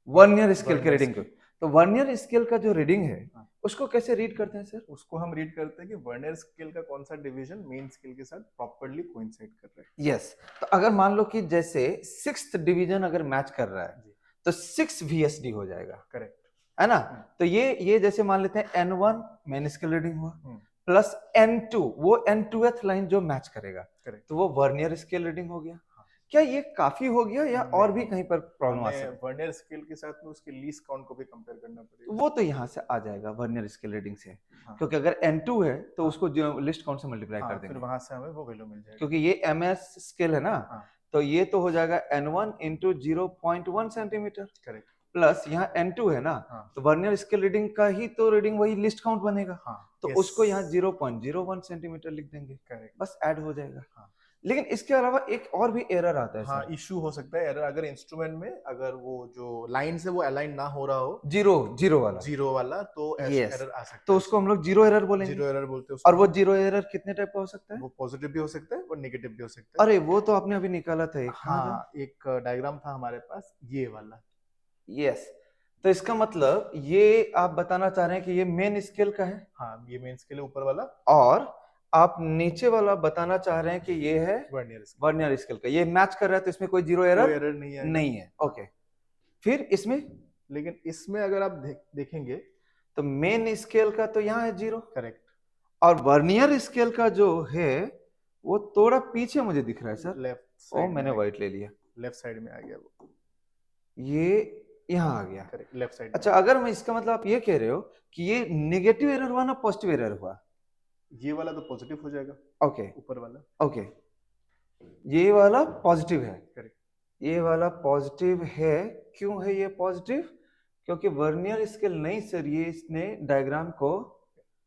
वर्नियर स्केल के रीडिंग को। तो वर्नियर स्केल का जो रीडिंग है उसको कैसे रीड करते हैं सर? उसको हम रीड करते हैं कि वर्नियर स्केल का कौन सा डिवीजन मेन स्केल के साथ प्रॉपर्ली कोइंसाइड कर रहा है। यस, तो अगर मान लो कि जैसे 6th डिवीजन अगर मैच कर रहा है तो 6 VSD हो जाएगा, करेक्ट है ना। तो ये जैसे मान लेते हैं N1 मेन स्केल रीडिंग हुआ प्लस N2 वो N2th लाइन जो मैच करेगा, तो वो वर्नियर स्केल रीडिंग हो गया। क्या ये काफी हो गया या और भी कहीं पर प्रॉब्लम आ सकती है? वर्नियर स्केल के साथ में उसके लीस्ट काउंट को भी कंपेयर करना पड़ेगा। वो तो यहाँ से आ जाएगा वर्नियर स्केल रीडिंग से, क्योंकि अगर N2 है तो उसको जो लिस्ट काउंट से मल्टीप्लाई कर देंगे, फिर वहां से हमें वो वैल्यू मिल जाएगी। क्योंकि ये MS स्केल है ना, तो ये तो हो जाएगा N1 into 0.1 centimetre, correct, plus यहाँ N2 है ना, तो वर्नियर स्केल रीडिंग का ही तो रीडिंग वही लिस्ट काउंट बनेगा, तो उसको यहाँ 0.01 सेंटीमीटर लिख देंगे, करेक्ट, बस ऐड हो जाएगा। लेकिन इसके अलावा एक और भी एरर आता है। हाँ, इशू हो सकता है एरर, अगर इंस्ट्रूमेंट में अगर वो जो लाइन से वो अलाइन ना हो रहा हो, जीरो वाला तो एरर आ सकता है। तो उसको हम लोग जीरो एरर बोलेंगे, जीरो एरर बोलते हैं। और वो जीरो एरर कितने टाइप का हो सकता है? वो पॉजिटिव भी हो सकता है और नेगेटिव भी हो सकता है। अरे वो तो आपने अभी निकाला था एक, हाँ, एक डायग्राम था हमारे पास ये वाला। यस, तो इसका मतलब ये आप बताना चाह रहे हैं कि ये मेन स्केल का है। हाँ, ये मेन स्केल है ऊपर वाला, और आप नीचे वाला बताना चाह रहे हैं कि ये है वर्नियर स्केल का। ये मैच कर रहा है तो इसमें कोई जीरो एरर नहीं है। ओके, फिर इसमें, लेकिन इसमें अगर आप देखेंगे तो मेन स्केल का तो यहाँ है 0, करेक्ट, और वर्नियर स्केल का जो है वो थोड़ा पीछे मुझे दिख रहा है सर। लेफ्ट ओ, साइड मैंने व्हाइट ले लिया, लेफ्ट साइड में आ गया वो, ये यहाँ आ गया, करेक्ट, लेफ्ट साइड। अच्छा, अगर मैं इसका मतलब आप ये कह रहे हो कि ये नेगेटिव एरर हुआ ना पॉजिटिव एरर हुआ? ये वाला तो पॉजिटिव हो जाएगा। ओके, ऊपर वाला, ओके, ये वाला पॉजिटिव है, करेक्ट, ये वाला पॉजिटिव है। क्यों है ये पॉजिटिव? क्योंकि वर्नियर स्केल नहीं सर, ये इसने डायग्राम को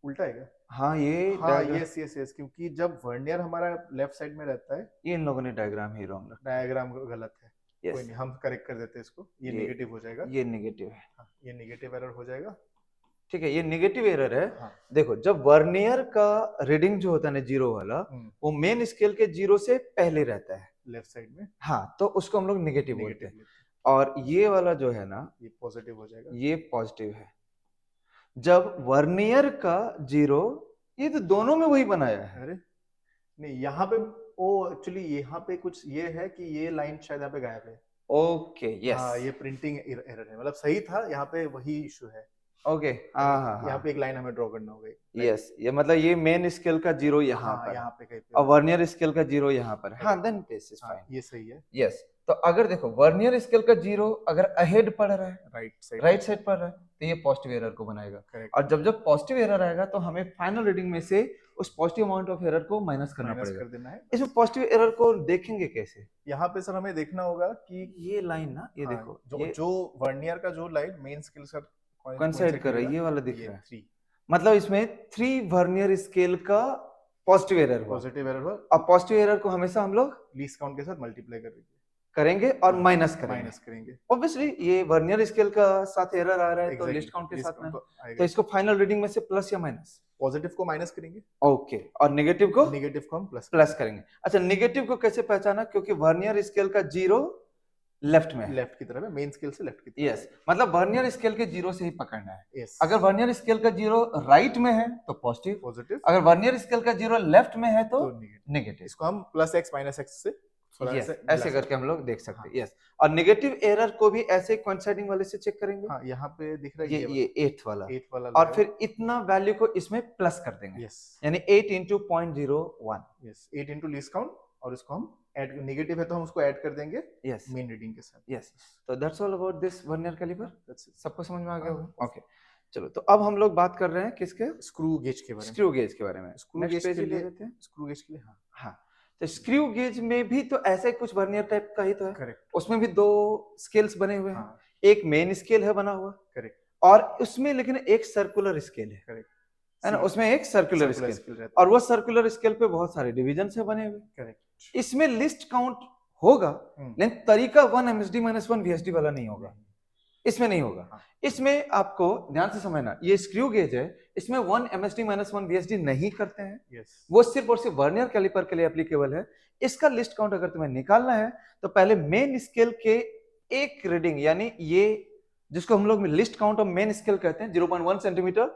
उल्टा है क्या? हाँ, यस, क्योंकि जब वर्नियर हमारा लेफ्ट साइड में रहता है, ये इन लोगों ने डायग्राम ही रॉन्ग, डायग्राम गलत है। yes. कोई नहीं, हम करेक्ट कर देते हैं इसको, ये नेगेटिव हो जाएगा, ये नेगेटिव है। हाँ, ये नेगेटिव एरर हो जाएगा, ठीक है, ये नेगेटिव एरर है। देखो, जब वर्नियर का रीडिंग जो होता है ना जीरो वाला, वो मेन स्केल के 0 से पहले रहता है लेफ्ट साइड में, हाँ, तो उसको हम लोग नेगेटिव बोलते हैं। और ये वाला जो है ना, ये पॉजिटिव हो जाएगा, ये पॉजिटिव है। जब वर्नियर का 0, ये तो दोनों में वही बनाया है। अरे नहीं, यहाँ पे ओ एक्चुअली यहाँ पे कुछ ये है कि ये लाइन शायद यहाँ पे गायब है। ओके, यस, हाँ, ये प्रिंटिंग एरर है, मतलब सही था, यहाँ पे वही इशू है। ओके, हाँ, यहाँ पे एक लाइन हमें ड्रॉ करना होगा। यस, ये मतलब ये मेन स्केल का 0 यहाँ पर, यहाँ पे कहीं पे, और वर्नियर स्केल का 0 यहाँ पर। हाँ, देन दिस इज फाइन, ये सही है। यस, तो अगर देखो वर्नियर स्केल का 0 अगर अहेड पढ़ रहा है, राइट साइड पढ़ रहा है, तो ये पॉजिटिव एरर को बनाएगा। और जब पॉजिटिव एरर आएगा तो हमें फाइनल रीडिंग में से उस पॉजिटिव अमाउंट ऑफ एरर को माइनस करना पड़ेगा। इसमें पॉजिटिव एरर को देखेंगे कैसे? यहाँ पे सर हमें देखना होगा कि ये लाइन ना, ये देखो, जो वर्नियर का जो लाइन मेन स्केल से कोइंसाइड कर रहा है, ये वाला दिख रहा है, मतलब इसमें 3 वर्नियर स्केल का पॉजिटिव एरर हुआ। अब पॉजिटिव एरर को हमेशा हम लोग लीस्ट काउंट के साथ मल्टीप्लाई करेंगे और माइनस करेंगे। ऑब्वियसली ये वर्नियर स्केल का साथ एरर आ रहा है, तो लिस्ट काउंट के साथ में, तो इसको फाइनल रीडिंग में से प्लस या माइनस? पॉजिटिव को माइनस करेंगे, ओके, और नेगेटिव को हम प्लस करेंगे। अच्छा, नेगेटिव को कैसे पहचाना? क्योंकि वर्नियर स्केल का 0 लेफ्ट में, लेफ्ट की तरफ है, मेन स्केल से लेफ्ट की तरफ। यस, मतलब वर्नियर स्केल के 0 से ही पकड़ना है। अगर वर्नियर स्केल का 0 राइट में है तो पॉजिटिव, अगर वर्नियर स्केल का 0 लेफ्ट में है तो नेगेटिव। इसको हम प्लस एक्स माइनस एक्स से ऐसे करके हम लोग देख सकते हैं। यस, और नेगेटिव एरर को भी ऐसे कोइंसाइडिंग वाले से चेक करेंगे। हाँ, यहाँ पे दिख रहा है ये 8th वाला, और फिर इतना वैल्यू को इसमें प्लस कर देंगे, यानी 8 into 0.01, 8 into लीस्ट काउंट और इसको हम ऐड, नेगेटिव है तो हम उसको ऐड कर देंगे यस मेन रीडिंग के साथ। यस। तो that's all about this vernier caliper. That's it. सबको समझ में आ गया हाँ, होगा? ओके चलो, तो अब हम लोग बात कर रहे हैं किसके? स्क्रू गेज के बारे में। स्क्रू गेज के बारे में। स्क्रू नेक्स्ट गेज पेज के ही ले लिए, लेते हैं। स्क्रू गेज के लिए हाँ हाँ, तो स्क्रू गेज में भी तो ऐसा ही कुछ वर्नियर टाइप का ही तो है। करेक्ट। उसमें भी दो स्केल्स बने हुए हैं। हाँ एक मेन स्केल है बना हुआ, करेक्ट और उसमें लेकिन एक सर्कुलर स्केल है, करेक्ट है ना? उसमें एक सर्कुलर स्केल, स्केल रहता और वो सर्कुलर स्केल पे बहुत सारे डिवीजन से बने हुए। है। करेक्ट। इसमें लिस्ट काउंट होगा, लेकिन तरीका 1 MSD - 1 VSD वाला नहीं होगा, इसमें नहीं होगा। हाँ। इसमें आपको ध्यान से समझना, ये स्क्रू गेज है, इसमें 1 MSD - 1 VSD नहीं करते हैं। यस वो सिर्फ और सिर्फ वर्नियर कैलिपर के लिए एप्लीकेबल है। इसका लिस्ट काउंट अगर तुम्हें निकालना है तो पहले मेन स्केल के एक रीडिंग, यानी ये जिसको हम लोग list count of main scale कहते हैं, 0.1 सेंटीमीटर,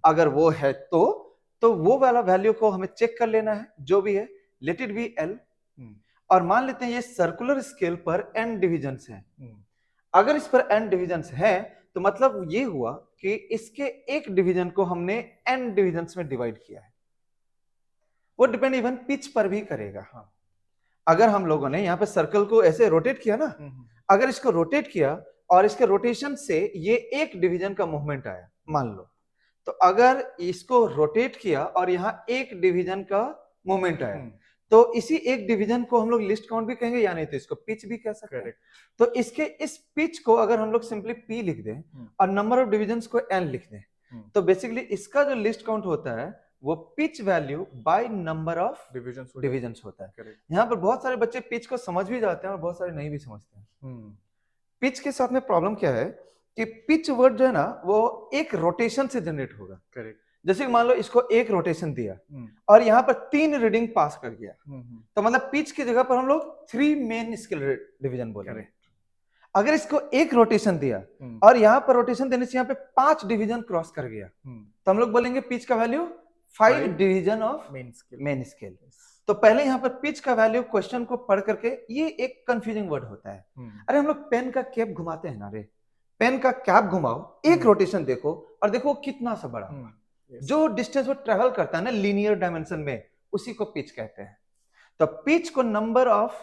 अगर वो है तो वो वाला वैल्यू को हमें चेक कर लेना है, जो भी है लेट इट बी L। और मान लेते हैं ये सर्कुलर स्केल पर n डिविजन्स हैं। अगर इस पर n डिविजन्स हैं तो मतलब ये हुआ कि इसके एक डिवीजन को हमने n डिविजन्स में डिवाइड किया है। वो डिपेंड इवन पिच पर भी करेगा। हाँ। अगर हम लोगों ने यहाँ पे सर्कल को ऐसे रोटेट किया ना, अगर इसको रोटेट किया और इसके रोटेशन से ये एक डिवीजन का मूवमेंट आया मान लो, तो अगर इसको रोटेट किया और यहाँ एक डिवीजन का मूवमेंट आया, तो इसी एक डिवीजन को हम लोग लिस्ट काउंट भी कहेंगे, या नहीं तो इसको पिच भी कह सकते हैं। तो इसके इस पिच को अगर हम लोग सिंपली P लिख दें और नंबर ऑफ डिविजन्स को N लिख दें, तो बेसिकली इसका जो लिस्ट काउंट होता है वो pitch value by number of divisions होता है। यहाँ पर बहुत सारे बच्चे पिच को समझ भी जाते हैं और बहुत सारे नहीं भी समझते हैं। पिच के साथ में प्रॉब्लम क्या है कि पिच वर्ड जो है ना, वो एक रोटेशन से जनरेट होगा। करेक्ट। जैसे मान लो इसको एक रोटेशन दिया और यहाँ पर 3 रीडिंग पास कर गया, तो मतलब पिच की जगह पर हम लोग 3 मेन स्केल डिवीजन बोलेंगे। अगर इसको एक रोटेशन दिया और यहाँ पर रोटेशन देने से यहाँ पे 5 डिवीजन क्रॉस कर गया, तो हम लोग बोलेंगे पिच का value 5 division of main scale. तो पहले यहाँ पर पिच का वैल्यू क्वेश्चन को पढ़ करके, ये एक कंफ्यूजिंग वर्ड होता है। अरे हम लोग पेन का कैप घुमाते हैं ना, रे पेन का कैप घुमाओ, एक रोटेशन देखो और देखो कितना सा बड़ा, जो डिस्टेंस वो ट्रेवल करता है ना लीनियर डायमेंशन में, उसी को पिच कहते हैं। तो पिच को नंबर ऑफ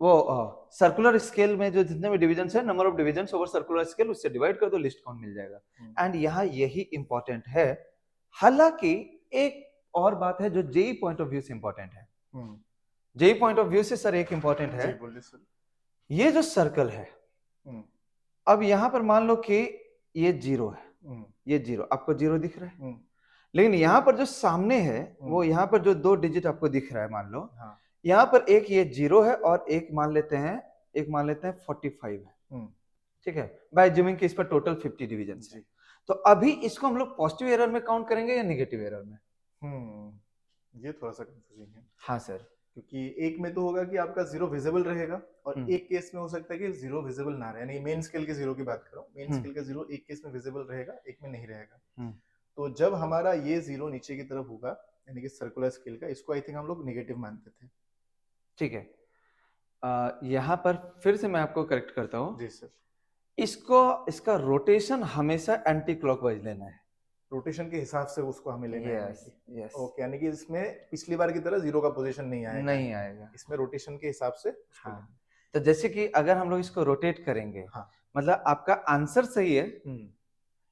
वो सर्कुलर स्केल में जो जितने भी डिवीजन है, number of division over circular scale, उससे डिवाइड कर दो, लिस्ट काउंट मिल जाएगा। एंड यहाँ यही इंपॉर्टेंट है। हालांकि एक और बात है जो जेई पॉइंट ऑफ व्यू से इंपॉर्टेंट है। जेई पॉइंट ऑफ व्यू से सर एक इंपॉर्टेंट है, ये जो सर्कल है, अब यहाँ पर मान लो कि ये 0 है, ये 0 आपको 0 दिख रहा है, लेकिन यहाँ पर जो सामने है वो यहाँ पर जो 2 डिजिट आपको दिख रहा है, मान लो यहाँ पर एक ये 0 है और एक मान लेते हैं 45 है। ठीक है, बाय अज्यूमिंग कि इस पर टोटल 50 डिवीजन है। तो अभी इसको हम लोग पॉजिटिव एरर में काउंट करेंगे या नेगेटिव एरर में? ये थोड़ा सा कंफ्यूजिंग है। हाँ सर, क्योंकि एक में तो होगा कि आपका 0 विजिबल रहेगा और एक केस में हो सकता है कि 0 विजिबल ना रहे, यानी मेन स्केल के 0 की बात कर रहा हूँ। मेन स्केल का 0 एक केस में विजिबल रहेगा, एक में नहीं रहेगा। तो जब हमारा ये 0 नीचे की तरफ होगा, यानी कि सर्कुलर स्केल का, इसको आई थिंक हम लोग नेगेटिव मानते थे। ठीक है, यहाँ पर फिर से मैं आपको करेक्ट करता हूँ। जी सर। इसका रोटेशन हमेशा एंटी क्लॉकवाइज लेना है, रोटेशन के हिसाब से उसको हमें लेना है। यस। ओके, यानी कि इसमें पिछली बार की तरह 0 का पोजीशन नहीं आएगा, इसमें रोटेशन के हिसाब से। हाँ, तो जैसे कि अगर हम लोग इसको रोटेट करेंगे, हाँ, मतलब आपका आंसर सही है,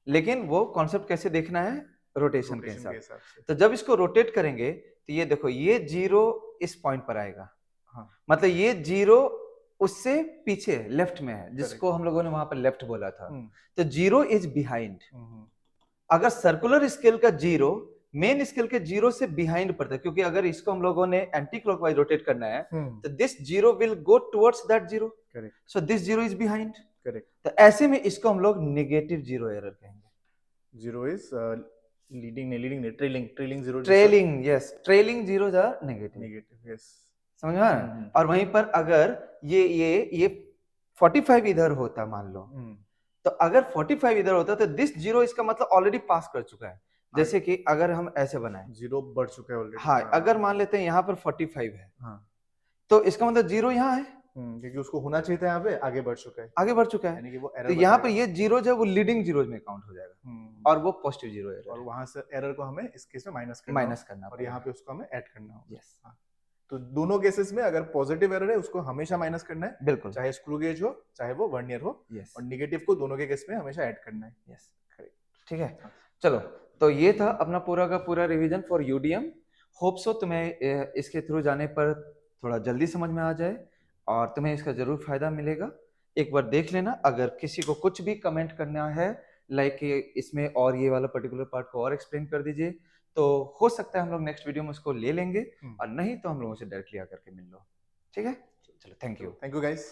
लेकिन वो कॉन्सेप्ट कैसे देखना है, रोटेशन के हिसाब से। तो जब इसको रोटेट करेंगे तो ये देखो, ये 0 इस पॉइंट पर आएगा। हाँ, मतलब ये 0 उससे पीछे लेफ्ट में है, जिसको हम लोगों ने वहां पर लेफ्ट बोला था। तो 0 इज बिहाइंड। अगर सर्कुलर स्केल का 0 मेन स्केल के 0 से बिहाइंड पड़ता है, क्योंकि अगर इसको हम लोगों ने एंटी क्लॉकवाइज रोटेट करना है, तो this 0 will go towards that 0, so this 0 is behind. Correct. तो ऐसे में इसको हम लोग नेगेटिव 0 एरर कहेंगे। 0 is trailing 0, yes, trailing 0 are negative, yes, समझ में आ रहा है? और वहीं पर अगर ये 45 इधर होता मान लो, तो अगर 45 इधर होता तो दिस 0 इसका मतलब ऑलरेडी पास कर चुका है। जैसे कि अगर हम ऐसे बनाएं, 0 बढ़ चुका है ऑलरेडी। हाँ, अगर मान लेते हैं यहाँ पर 45 है, तो इसका मतलब 0 यहाँ है, क्योंकि उसको होना चाहिए था यहाँ पे, आगे बढ़ चुका है, यानी कि वो एरर। तो यहाँ पर ये 0 जो है वो लीडिंग 0 में काउंट हो जाएगा और वो पॉजिटिव 0 एरर, और वहां से एरर को हमें इस केस में माइनस करना, और यहाँ पे उसको हमें ऐड करना होगा। यस। तो दोनों केसेस में अगर पॉजिटिव एरर है उसको हमेशा माइनस करना है, बिल्कुल, चाहे स्क्रू गेज हो चाहे वो वर्नियर हो, यस और निगेटिव को दोनों के केस में हमेशा ऐड करना है। यस, ठीक है। चलो, तो ये था अपना पूरा का पूरा revision for UDM. Hope so तुम्हें इसके थ्रू जाने पर थोड़ा जल्दी समझ में आ जाए और तुम्हें इसका जरूर फायदा मिलेगा। एक बार देख लेना, अगर किसी को कुछ भी कमेंट करना है लाइक इसमें और ये वाला पर्टिकुलर पार्ट को और एक्सप्लेन कर दीजिए, तो हो सकता है हम लोग नेक्स्ट वीडियो में उसको ले लेंगे, और नहीं तो हम लोगों से डायरेक्टली आकर के मिल लो। ठीक है, चलो, थैंक यू गाइस।